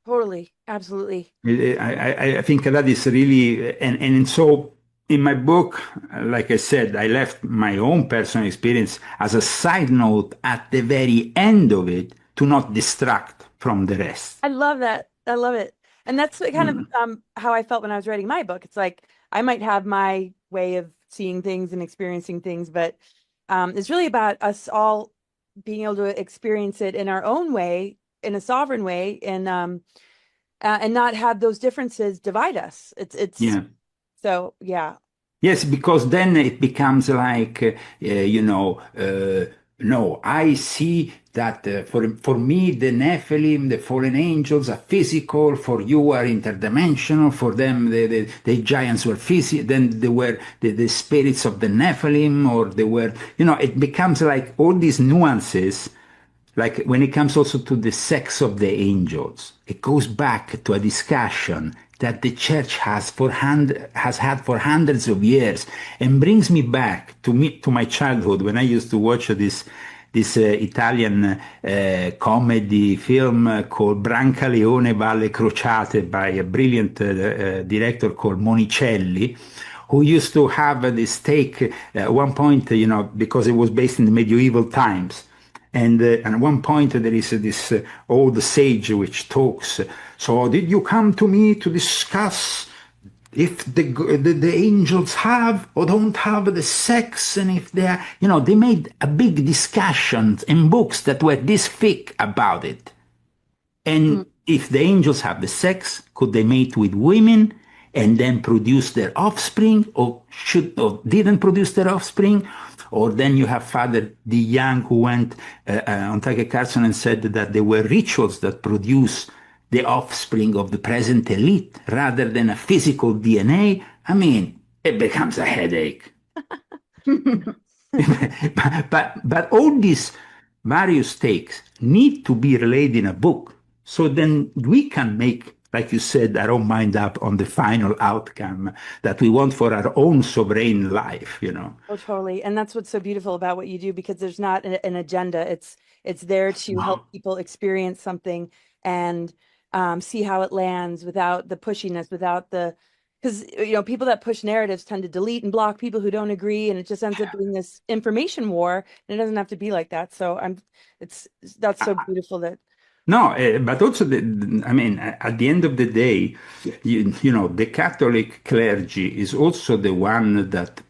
Totally, absolutely. I think that is really, and so in my book, like I said, I left my own personal experience as a side note at the very end of it to not distract from the rest. I love that. I love it. And that's kind of how I felt when I was writing my book. It's like, I might have my way of seeing things and experiencing things, but it's really about us all being able to experience it in our own way, in a sovereign way, and not have those differences divide us. So yeah. Yes, because then it becomes like no, I see that for me, the Nephilim, the fallen angels are physical, for you are interdimensional, for them, the giants were physical, then they were the spirits of the Nephilim, or they were, it becomes like all these nuances, like when it comes also to the sex of the angels, it goes back to a discussion that the church has had for hundreds of years, and brings me back to my childhood when I used to watch this Italian comedy film called Brancaleone Valle Crociate by a brilliant director called Monicelli, who used to have this take at one point, because it was based in the medieval times. And at one point there is this old sage which talks. So did you come to me to discuss if the angels have or don't have the sex, and if they are, they made a big discussion in books that were this thick about it. And if the angels have the sex, could they mate with women and then produce their offspring, or didn't produce their offspring? Or then you have Father DeYoung, who went on Tucker Carlson and said that there were rituals that produce the offspring of the present elite rather than a physical DNA. I mean, it becomes a headache. but all these various takes need to be relayed in a book, so then we can make, like you said, our own mind up on the final outcome that we want for our own sovereign life, Oh, totally. And that's what's so beautiful about what you do, because there's not an agenda. It's there to help people experience something and see how it lands without the pushiness, because people that push narratives tend to delete and block people who don't agree, and it just ends up being this information war. And it doesn't have to be like that. So that's so beautiful that. No, but also, at the end of the day, the Catholic clergy is also the one that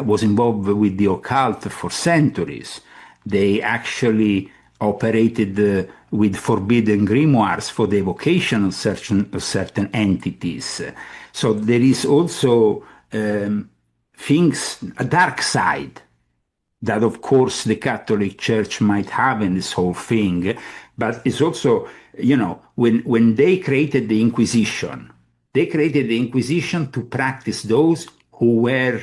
was involved with the occult for centuries. They actually operated with forbidden grimoires for the evocation of certain entities. So there is also a dark side that, of course, the Catholic Church might have in this whole thing. But it's also, when they created the Inquisition, to practice those who were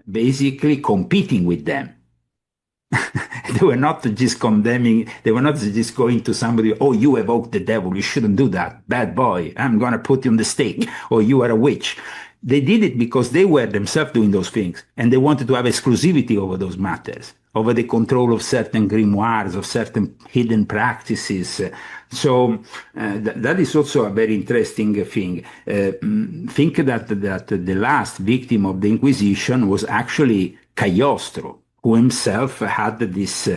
basically competing with them. They were not just condemning, they were not just going to somebody, oh, you evoked the devil, you shouldn't do that, bad boy, I'm going to put you on the stake, or you are a witch. they did it because they were themselves doing those things, and they wanted to have exclusivity over those matters, over the control of certain grimoires, of certain hidden practices. So that is also a very interesting thing. Think that the last victim of the Inquisition was actually Cagliostro, who himself had this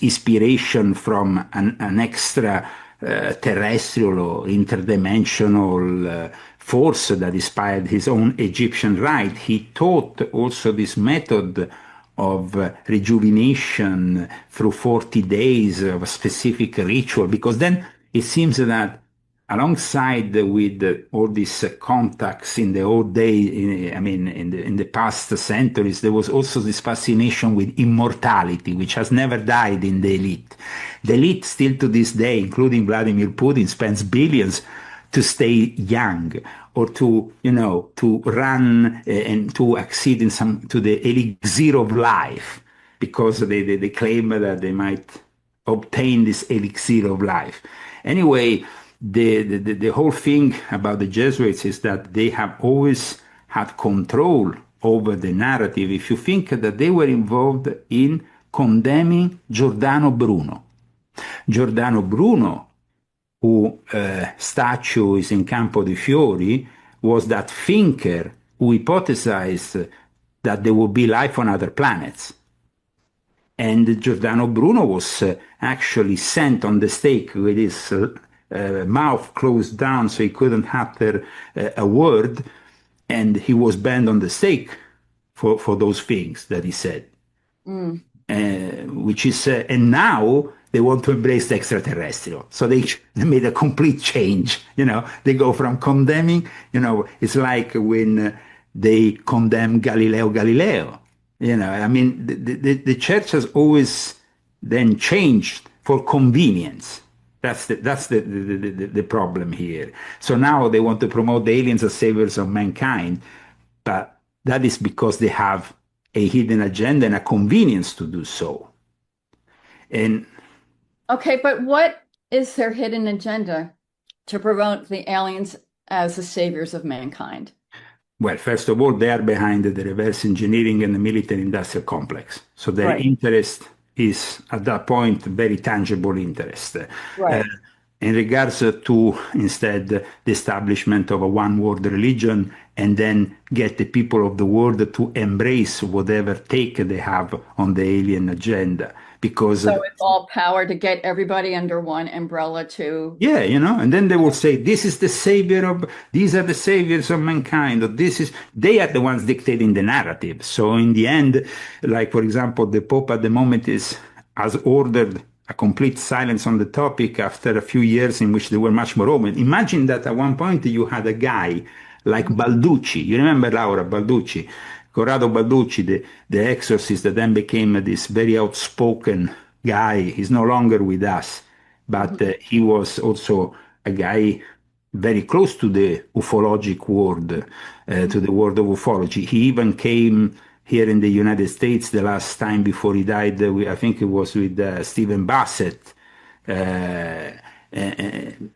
inspiration from an extra terrestrial or interdimensional force that inspired his own Egyptian rite. He taught also this method of rejuvenation through 40 days of a specific ritual, because then it seems that alongside with all these contacts in the old day, in the past centuries, there was also this fascination with immortality, which has never died in the elite. The elite still to this day, including Vladimir Putin, spends billions to stay young, or to run and to accede to the elixir of life, because they claim that they might obtain this elixir of life. Anyway, the whole thing about the Jesuits is that they have always had control over the narrative. If you think that they were involved in condemning Giordano Bruno. Giordano Bruno, whose statue is in Campo dei Fiori, was that thinker who hypothesized that there would be life on other planets. And Giordano Bruno was actually sent on the stake with his mouth closed down so he couldn't utter a word, and he was banned on the stake for those things that he said. Which is, and now they want to embrace the extraterrestrial. So they made a complete change. They go from condemning, it's like when they condemn Galileo Galilei. The church has always then changed for convenience. That's the problem here. So now they want to promote the aliens as saviors of mankind, but that is because they have a hidden agenda and a convenience to do so. And okay, but what is their hidden agenda to promote the aliens as the saviors of mankind? Well, first of all, they are behind the reverse engineering and the military-industrial complex. So their interest is, at that point, very tangible interest. Right. In regards to, instead, the establishment of a one-world religion, and then get the people of the world to embrace whatever take they have on the alien agenda. Because so it's all power to get everybody under one umbrella to... Yeah, and then they will say, these are the saviors of mankind, or they are the ones dictating the narrative. So in the end, like, for example, the Pope at the moment has ordered a complete silence on the topic after a few years in which they were much more open. Imagine that at one point you had a guy like Balducci. You remember Laura Balducci? Corrado Balducci, the exorcist that then became this very outspoken guy. He's no longer with us, but he was also a guy very close to the ufologic world, to the world of ufology. He even came here in the United States the last time before he died. I think it was with Stephen Bassett.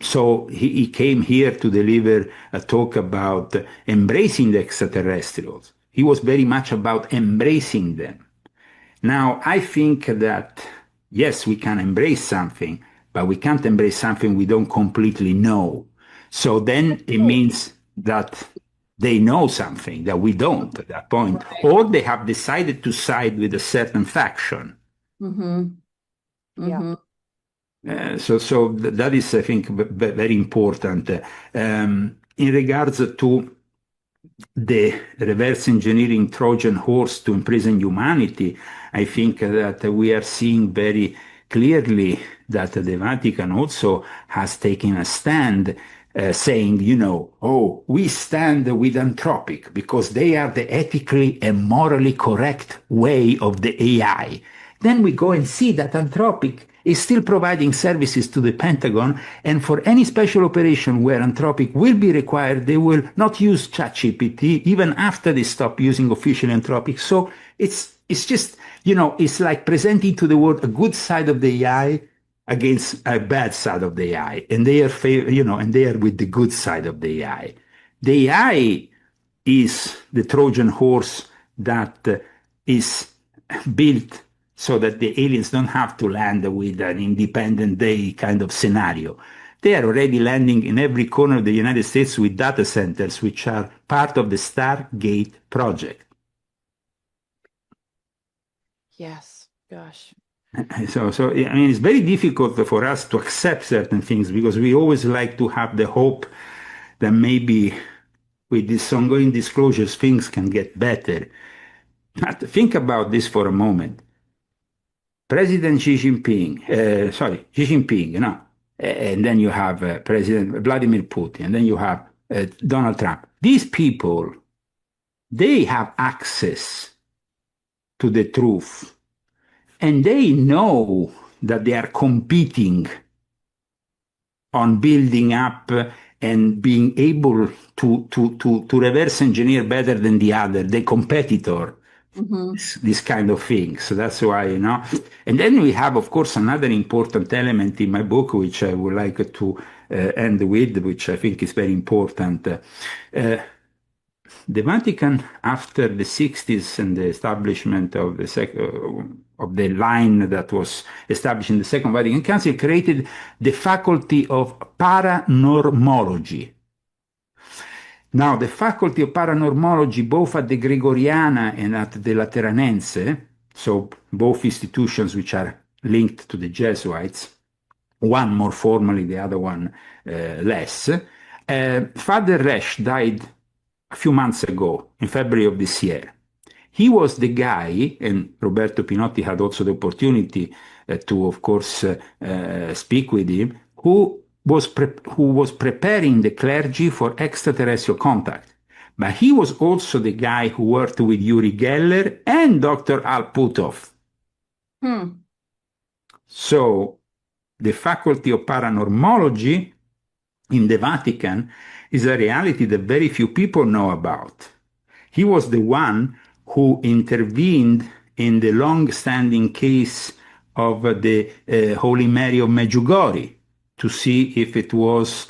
So he came here to deliver a talk about embracing the extraterrestrials. He was very much about embracing them. Now, I think that, yes, we can embrace something, but we can't embrace something we don't completely know. So then it means that they know something that we don't at that point, or they have decided to side with a certain faction. Yeah. So that is, I think, very important. In regards to the reverse engineering Trojan horse to imprison humanity, I think that we are seeing very clearly that the Vatican also has taken a stand, saying, we stand with Anthropic because they are the ethically and morally correct way of the AI. Then we go and see that Anthropic is still providing services to the Pentagon, and for any special operation where Anthropic will be required, they will not use ChatGPT even after they stop using official Anthropic. So it's just, it's like presenting to the world a good side of the AI against a bad side of the AI, and they are, and they are with the good side of the AI. The AI is the Trojan horse that is built so that the aliens don't have to land with an Independence Day kind of scenario. They are already landing in every corner of the United States with data centers, which are part of the Stargate project. Yes, gosh. So I mean, it's very difficult for us to accept certain things because we always like to have the hope that maybe with these ongoing disclosures, things can get better. But think about this for a moment. President Xi Jinping, and then you have President Vladimir Putin, and then you have Donald Trump. These people, they have access to the truth, and they know that they are competing on building up and being able to reverse engineer better than the competitor. This kind of thing. So that's why, And then we have, of course, another important element in my book, which I would like to end with, which I think is very important. The Vatican, after the 60s and the establishment of the line that was established in the Second Vatican Council, created the faculty of paranormology. Now, the faculty of paranormology, both at the Gregoriana and at the Lateranense, so both institutions which are linked to the Jesuits, one more formally, the other one less, Father Resch died a few months ago, in February of this year. He was the guy, and Roberto Pinotti had also the opportunity to, of course, speak with him, who was preparing the clergy for extraterrestrial contact. But he was also the guy who worked with Uri Geller and Dr. Al Puthoff. So the faculty of paranormology in the Vatican is a reality that very few people know about. He was the one who intervened in the long-standing case of the Holy Mary of Medjugorje, to see if it was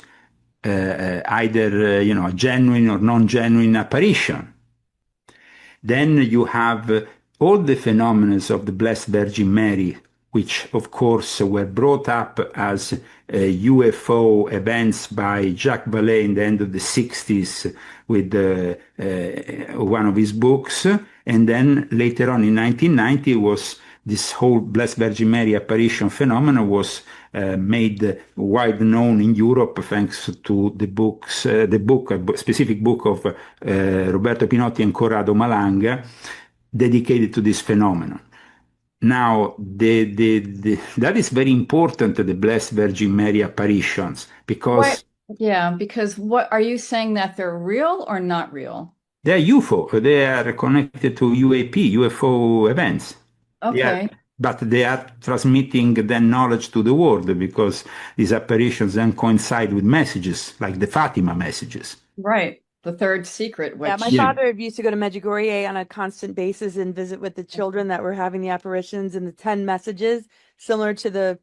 either a genuine or non-genuine apparition. Then you have all the phenomena of the Blessed Virgin Mary, which of course were brought up as UFO events by Jacques Vallée in the end of the 60s with one of his books. And then later on in 1990 was this whole Blessed Virgin Mary apparition phenomenon was made wide known in Europe thanks to the a specific book of Roberto Pinotti and Corrado Malanga dedicated to this phenomenon. Now, that is very important, the Blessed Virgin Mary apparitions, because... because what are you saying, that they're real or not real? They're UFO. They are connected to UFO events. Okay. But they are transmitting then knowledge to the world, because these apparitions then coincide with messages, like the Fatima messages. Right. The third secret. Which... Yeah, my father used to go to Medjugorje on a constant basis and visit with the children that were having the apparitions, and the 10 messages, similar to the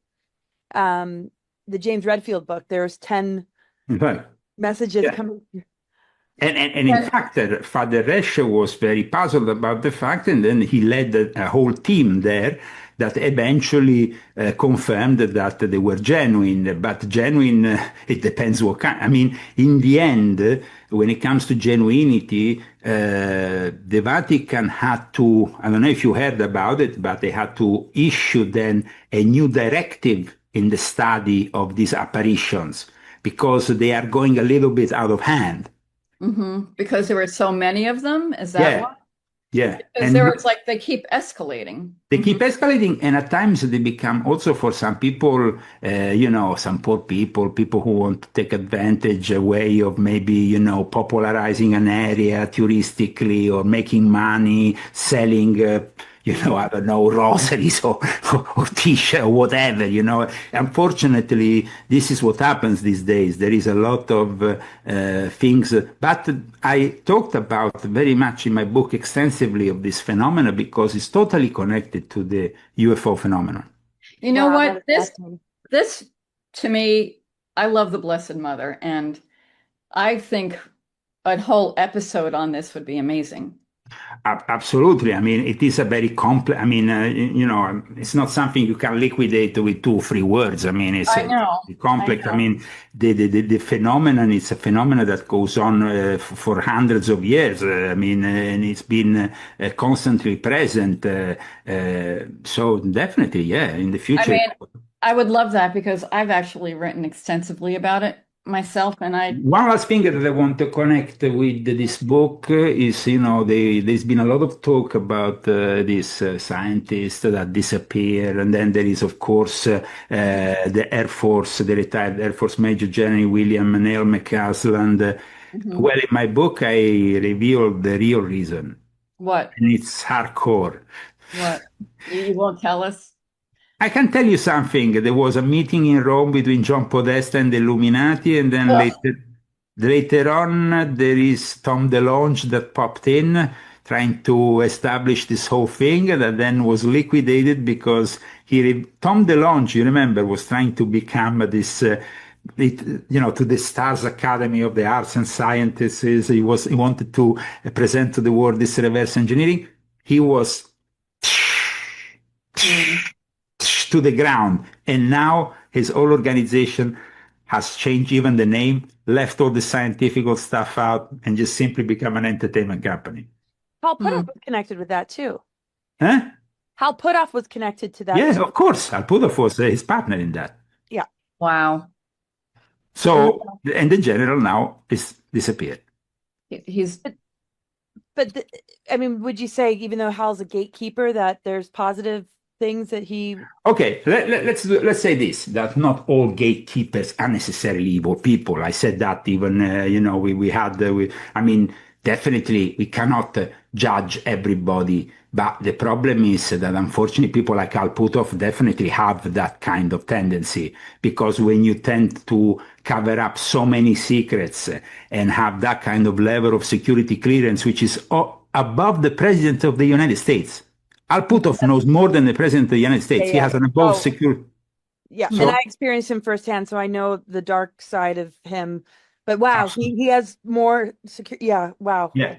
James Redfield book. There's 10 messages coming. And in fact, Father Resch was very puzzled about the fact, and then he led a whole team there that eventually confirmed that they were genuine. But genuine, it depends what kind. I mean, in the end, when it comes to genuinity, the Vatican had to, I don't know if you heard about it, but they had to issue then a new directive in the study of these apparitions, because they are going a little bit out of hand. Because there were so many of them? Is that why? Yeah. Because it's like they keep escalating. They keep escalating, and at times they become also, for some people, some poor people who want to take advantage, a way of maybe, popularizing an area touristically or making money, selling I don't know, rosaries or t-shirt or whatever, Unfortunately, this is what happens these days. There is a lot of things, but I talked about very much in my book extensively of this phenomena because it's totally connected to the UFO phenomenon. You know what? This, to me, I love the Blessed Mother, and I think a whole episode on this would be amazing. Absolutely. I mean, it is a very complex. I mean, it's not something you can liquidate with 2 or 3 words. I mean, it's I know. I complex. I know. mean, the phenomenon is a phenomenon that goes on for hundreds of years. I mean, and it's been constantly present. So definitely, yeah, in the I future. mean, I would love that because I've actually written extensively about it myself, and One last thing that I want to connect with this book is, there's been a lot of talk about this scientist that disappeared, and then there is, of course, the Air Force, the retired Air Force Major General William Neil McCausland. Mhm. Well, in my book, I revealed the real reason, What? and it's hardcore. What? You won't tell us? I can tell you something. There was a meeting in Rome between John Podesta and the Illuminati, and then Ugh. later on there is Tom DeLonge that popped in, trying to establish this whole thing, that then was liquidated because Tom DeLonge, you remember, was trying to become this. To the Stars Academy of the Arts and Sciences. He wanted to present to the world this reverse engineering. He was Mm. to the ground. And now his whole organization has changed even the name, left all the scientific stuff out, and just simply become an entertainment company. Hal Hmm. Puthoff was connected with that too. Huh? Hal Puthoff was connected to that Yes, too. of course. Al-Pudov was his partner in that. Yeah. Wow. So, and the general now is disappeared. He's But I mean, would you say, even though Hal's a gatekeeper, that there's positive things that he? Okay, let's say this, that not all gatekeepers are necessarily evil people. I said that even, I mean, definitely we cannot judge everybody, but the problem is that unfortunately people like Al Puthoff definitely have that kind of tendency, because when you tend to cover up so many secrets and have that kind of level of security clearance, which is above the President of the United States. Al Puthoff knows more than the President of the United States. He has an above security. Yeah, and So, I experienced him firsthand, so I know the dark side of him. But wow, absolutely. he has more secure. Yeah, wow. Yeah,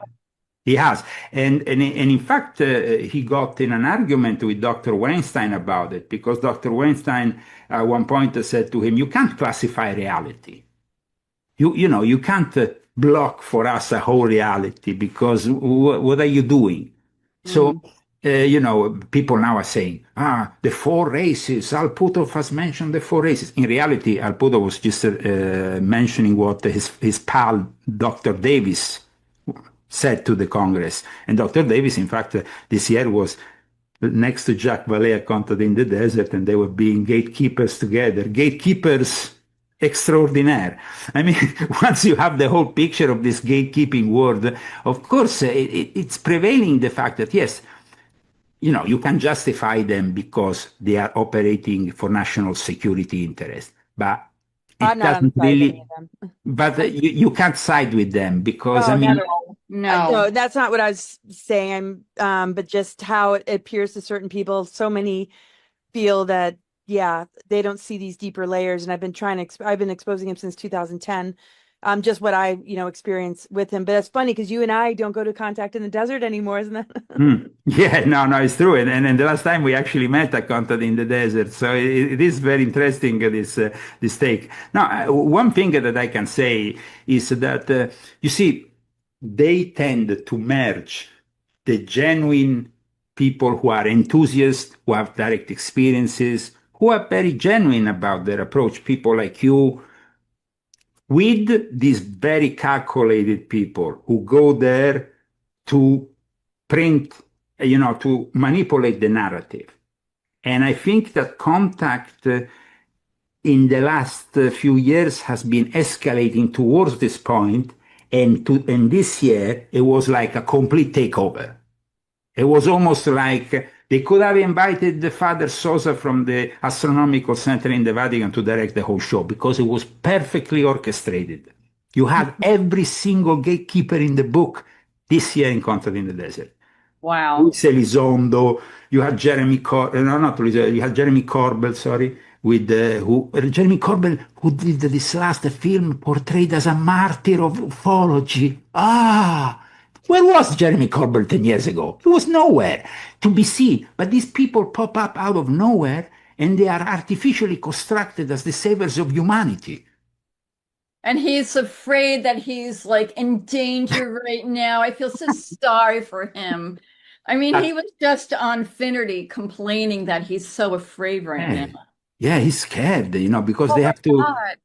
he has. And in fact, he got in an argument with Dr. Weinstein about it, because Dr. Weinstein at one point said to him, "You can't classify reality. You can't block for us a whole reality, because what are you doing?" So, mm, people now are saying, the 4 races. Al-Puthoff has mentioned the 4 races. In reality, Al-Puthoff was just mentioning what his pal, Dr. Davis, said to the Congress. And Dr. Davis, in fact, this year was next to Jacques Vallée content in the desert, and they were being gatekeepers together. Gatekeepers extraordinaire. I mean, once you have the whole picture of this gatekeeping world, of course, it's prevailing the fact that, yes, you can justify them because they are operating for national security interest, but I'm it not on the doesn't side of any really, of them. but you can't side with them because, I no, mean, not at all. No, No. that's not what I was saying. But just how it appears to certain people. So many feel that, yeah, they don't see these deeper layers. And I've been I've been exposing him since 2010. Just what I, experience with him. But it's funny because you and I don't go to contact in the desert anymore, isn't that? Yeah, no, it's true. And the last time we actually met, I counted in the desert. So it is very interesting, this take. Now, one thing that I can say is that, you see, they tend to merge the genuine people who are enthusiasts, who have direct experiences, who are very genuine about their approach, people like you, with these very calculated people who go there to print, to manipulate the narrative. And I think that contact in the last few years has been escalating towards this point, and this year it was like a complete takeover. It was almost like they could have invited the Father Sosa from the Astronomical Center in the Vatican to direct the whole show, because it was perfectly orchestrated. You had every single gatekeeper in the book this year in Contact in the Desert. Wow. Luis Elizondo, you had Jeremy you had Jeremy Corbell, sorry. with Jeremy Corbyn, who did this last film portrayed as a martyr of ufology. Where was Jeremy Corbyn 10 years ago? He was nowhere to be seen. But these people pop up out of nowhere, and they are artificially constructed as the saviors of humanity. And he's afraid that he's like in danger right now. I feel so sorry for him. I mean, he was just on Finnerty complaining that he's so afraid right now. Yeah, he's scared, because they have to. God.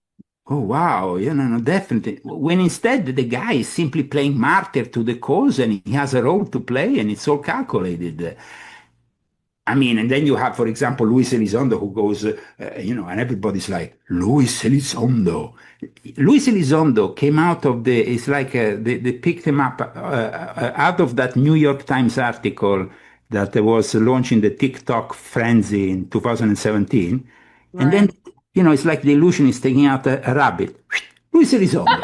Oh, wow. No, definitely. When instead the guy is simply playing martyr to the cause and he has a role to play and it's all calculated. I mean, and then you have, for example, Luis Elizondo who goes, and everybody's like, Luis Elizondo. Luis Elizondo came out of it's like they picked him up out of that New York Times article that was launching the TikTok frenzy in 2017. Right. And then, it's like the illusionist taking out a rabbit. Luis Elizondo.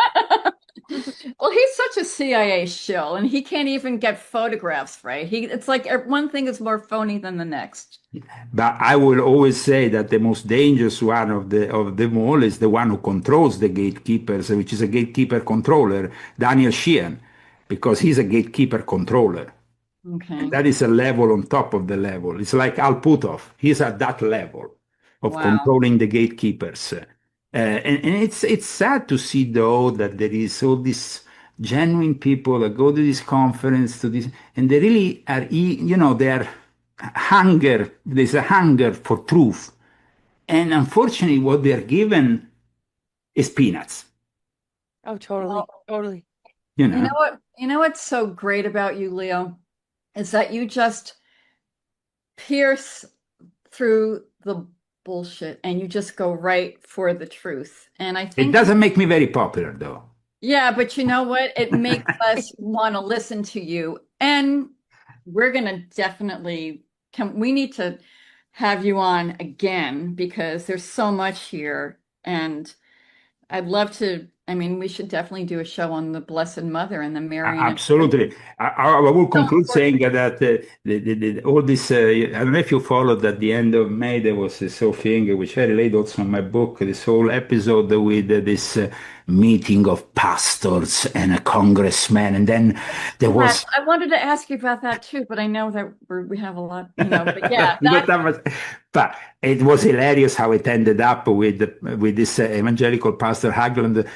Well, he's such a CIA shill, and he can't even get photographs right. It's like one thing is more phony than the next. But I will always say that the most dangerous one of them all is the one who controls the gatekeepers, which is a gatekeeper controller, Daniel Sheehan, because he's a gatekeeper controller. Okay. And that is a level on top of the level. It's like Al Puthoff. He's at that level of controlling the gatekeepers. And it's sad to see, though, that there is all these genuine people that go to this conference, and they really are, there's a hunger for truth. And unfortunately, what they're given is peanuts. Oh, totally, totally. You know what's so great about you, Leo, is that you just pierce through the bullshit and you just go right for the truth. And I think it doesn't make me very popular, though. Yeah, but you know what? It makes us want to listen to you. And we're going to definitely we need to have you on again because there's so much here. And I'd love to. I mean, we should definitely do a show on the Blessed Mother and the Marian. Absolutely. I will conclude saying that all this, I don't know if you followed at the end of May, there was this whole thing, which I relayed also in my book, this whole episode with this meeting of pastors and a congressman. And then there was... I wanted to ask you about that too, but I know that we have a lot, but yeah. But it was hilarious how it ended up with this evangelical pastor Hagland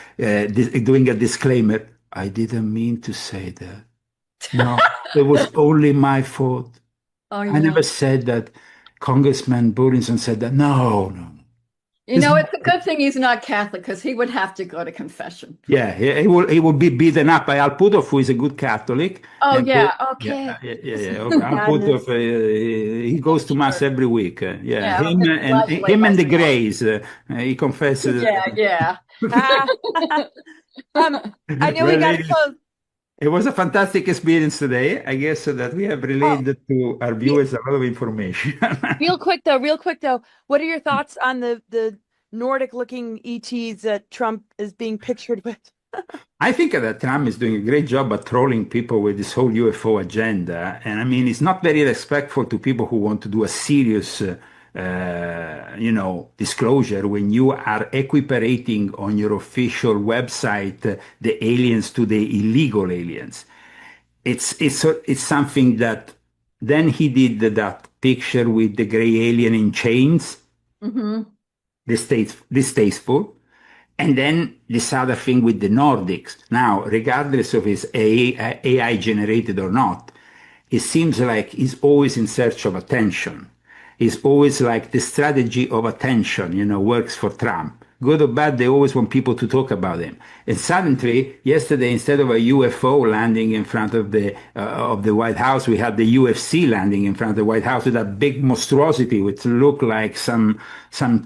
doing a disclaimer. I didn't mean to say that. No, it was only my fault. Oh, yeah. I never said that. Congressman Burinson said that. No. It's a good thing he's not Catholic because he would have to go to confession. Yeah, he will be beaten up by Al Puthoff, who is a good Catholic. Oh, yeah, okay. Yeah. Al Puthoff, he goes to mass every week. Him and the Greys. He confesses. Yeah. I know we got to close. It was a fantastic experience today. I guess that we have relayed to our viewers a lot of information. Real quick though, what are your thoughts on the Nordic-looking ETs that Trump is being pictured with? I think that Trump is doing a great job at trolling people with this whole UFO agenda. And I mean, it's not very respectful to people who want to do a serious disclosure when you are equiparating on your official website the aliens to the illegal aliens. It's something that then he did that picture with the gray alien in chains, distasteful, and then this other thing with the Nordics. Now, regardless of his AI generated or not, it seems like he's always in search of attention. It's always like the strategy of attention, works for Trump. Good or bad, they always want people to talk about him. And suddenly, yesterday, instead of a UFO landing in front of the White House, we had the UFC landing in front of the White House with a big monstrosity, which looked like some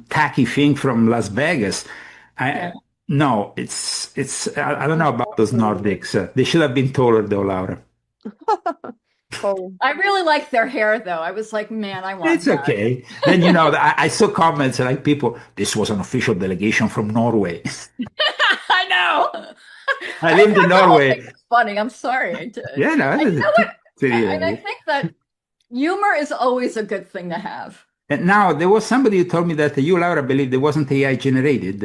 tacky thing from Las Vegas. No, it's. I don't know about those Nordics. They should have been taller, though, Laura. I really like their hair, though. I was like, man, I want It's that. Okay. Then, I saw comments like people, this was an official delegation from Norway. I know. I lived in Norway. It's funny. I'm sorry. I did. Yeah, no. And I think that humor is always a good thing to have. And now there was somebody who told me that you, Laura, believed it wasn't AI generated.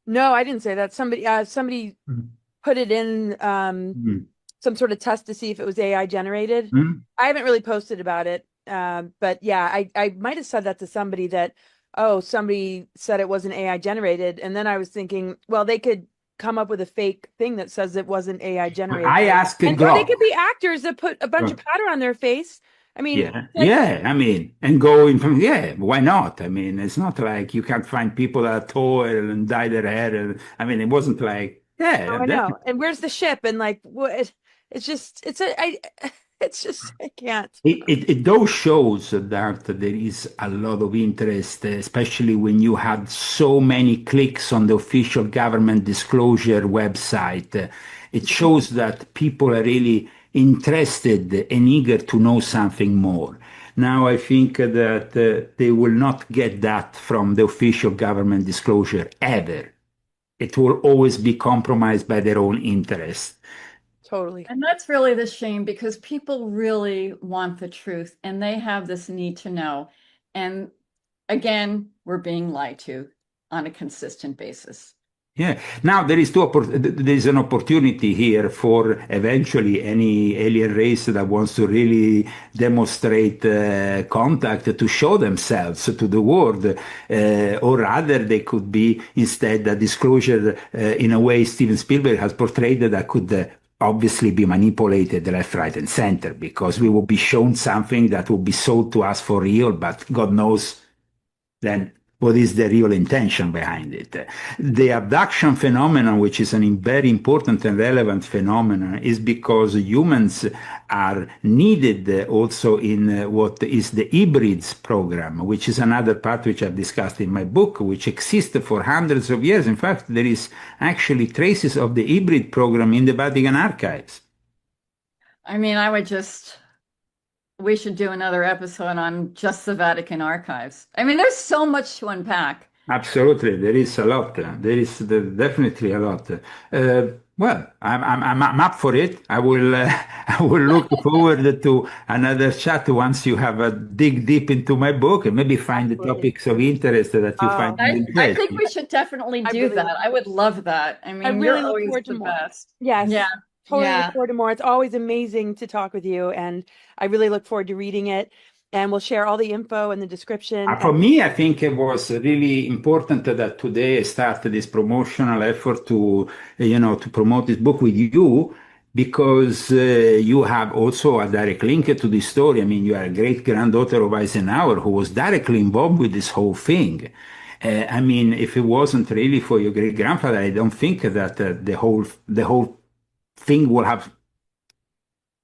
No, I didn't say that. Somebody Mm. put it in Mm. some sort of test to see if it was AI generated. Mm. I haven't really posted about it. But yeah, I might have said that to somebody that, oh, somebody said it wasn't AI generated. And then I was thinking, well, they could come up with a fake thing that says it wasn't AI generated. I asked Or they Grok. could be actors that put a bunch of powder on their face. I mean, Yeah, yeah. I mean, and go in from, yeah, why not? I mean, it's not like you can't find people that toil and dye their hair. And, I mean, it wasn't like, yeah, oh, I definitely. know. And where's the ship? And like, what? It's just, it's just, I can't. It does shows that there is a lot of interest, especially when you had so many clicks on the official government disclosure website. It shows that people are really interested and eager to know something more. Now, I think that they will not get that from the official government disclosure ever. It will always be compromised by their own interest. Totally. And that's really the shame because people really want the truth and they have this need to know. And again, we're being lied to on a consistent basis. Yeah. Now there is an opportunity here for eventually any alien race that wants to really demonstrate contact to show themselves to the world, or rather they could be instead a disclosure in a way Steven Spielberg has portrayed that could obviously be manipulated left, right, and center because we will be shown something that will be sold to us for real, but God knows then what is the real intention behind it. The abduction phenomenon, which is a very important and relevant phenomenon, is because humans are needed also in what is the hybrids program, which is another part which I've discussed in my book, which exists for hundreds of years. In fact, there is actually traces of the hybrid program in the Vatican archives. I mean, we should do another episode on just the Vatican archives. I mean, there's so much to unpack. Absolutely, there is a lot. There is definitely a lot. Well, I'm up for it. I will I will look forward to another chat once you have a dig deep into my book and maybe find the topics of interest that you find I interesting. think we should definitely do that. I would love that. I mean, really you're look always forward to the more. best. Yes. Yeah. Totally Yeah. look forward to more. It's always amazing to talk with you, and I really look forward to reading it. And we'll share all the info in the description. For me, I think it was really important that today I started this promotional effort to, to promote this book with you because you have also a direct link to the story. I mean, you are a great granddaughter of Eisenhower who was directly involved with this whole thing. I mean, if it wasn't really for your great grandfather, I don't think that the whole thing will have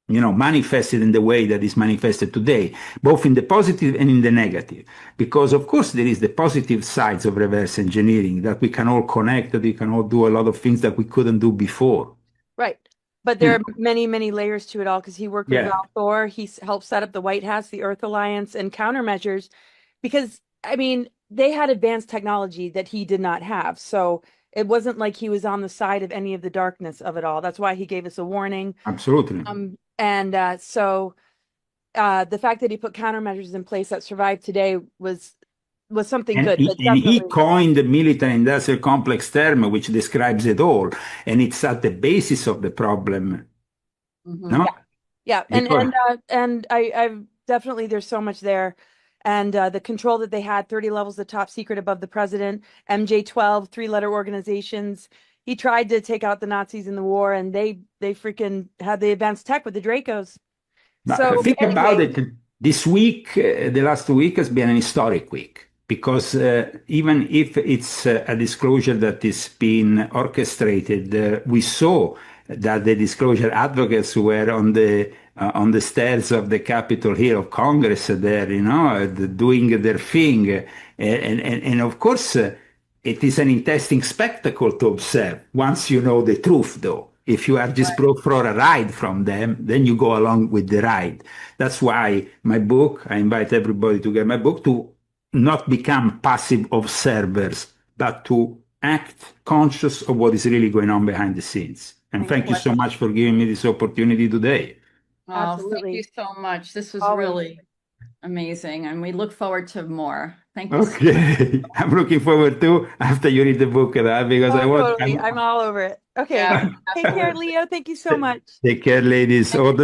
manifested in the way that is manifested today, both in the positive and in the negative. Because, of course, there is the positive sides of reverse engineering that we can all connect, that we can all do a lot of things that we couldn't do before. Right. But there are many, many layers to it all because he worked with Ralph Thor. He helped set up the White Hats, the Earth Alliance, and countermeasures because, I mean, they had advanced technology that he did not have. So it wasn't like he was on the side of any of the darkness of it all. That's why he gave us a warning. Absolutely. So the fact that he put countermeasures in place that survived today was something good. And he coined the military-industrial complex term, which describes it all, and it's at the basis of the problem. No? Yeah. And I definitely there's so much there. And the control that they had, 30 levels of top secret above the president, MJ-12, 3-letter organizations. He tried to take out the Nazis in the war, and they freaking had the advanced tech with the Dracos. So think about it. This week, the last week has been an historic week because even if it's a disclosure that is being orchestrated, we saw that the disclosure advocates were on the stairs of the Capitol Hill of Congress there, doing their thing. And of course, it is an interesting spectacle to observe once you know the truth, though. If you are just brought for a ride from them, then you go along with the ride. That's why my book, I invite everybody to get my book, to not become passive observers, but to act conscious of what is really going on behind the scenes. And thank you so much for giving me this opportunity today. Oh, thank you so much. This was really amazing. And we look forward to more. Thank you. Okay. I'm looking forward to after you read the book, because I Oh, want. totally. I'm all over it. Okay. Yeah, Take care, Leo. Thank you so much. Take care, ladies. All the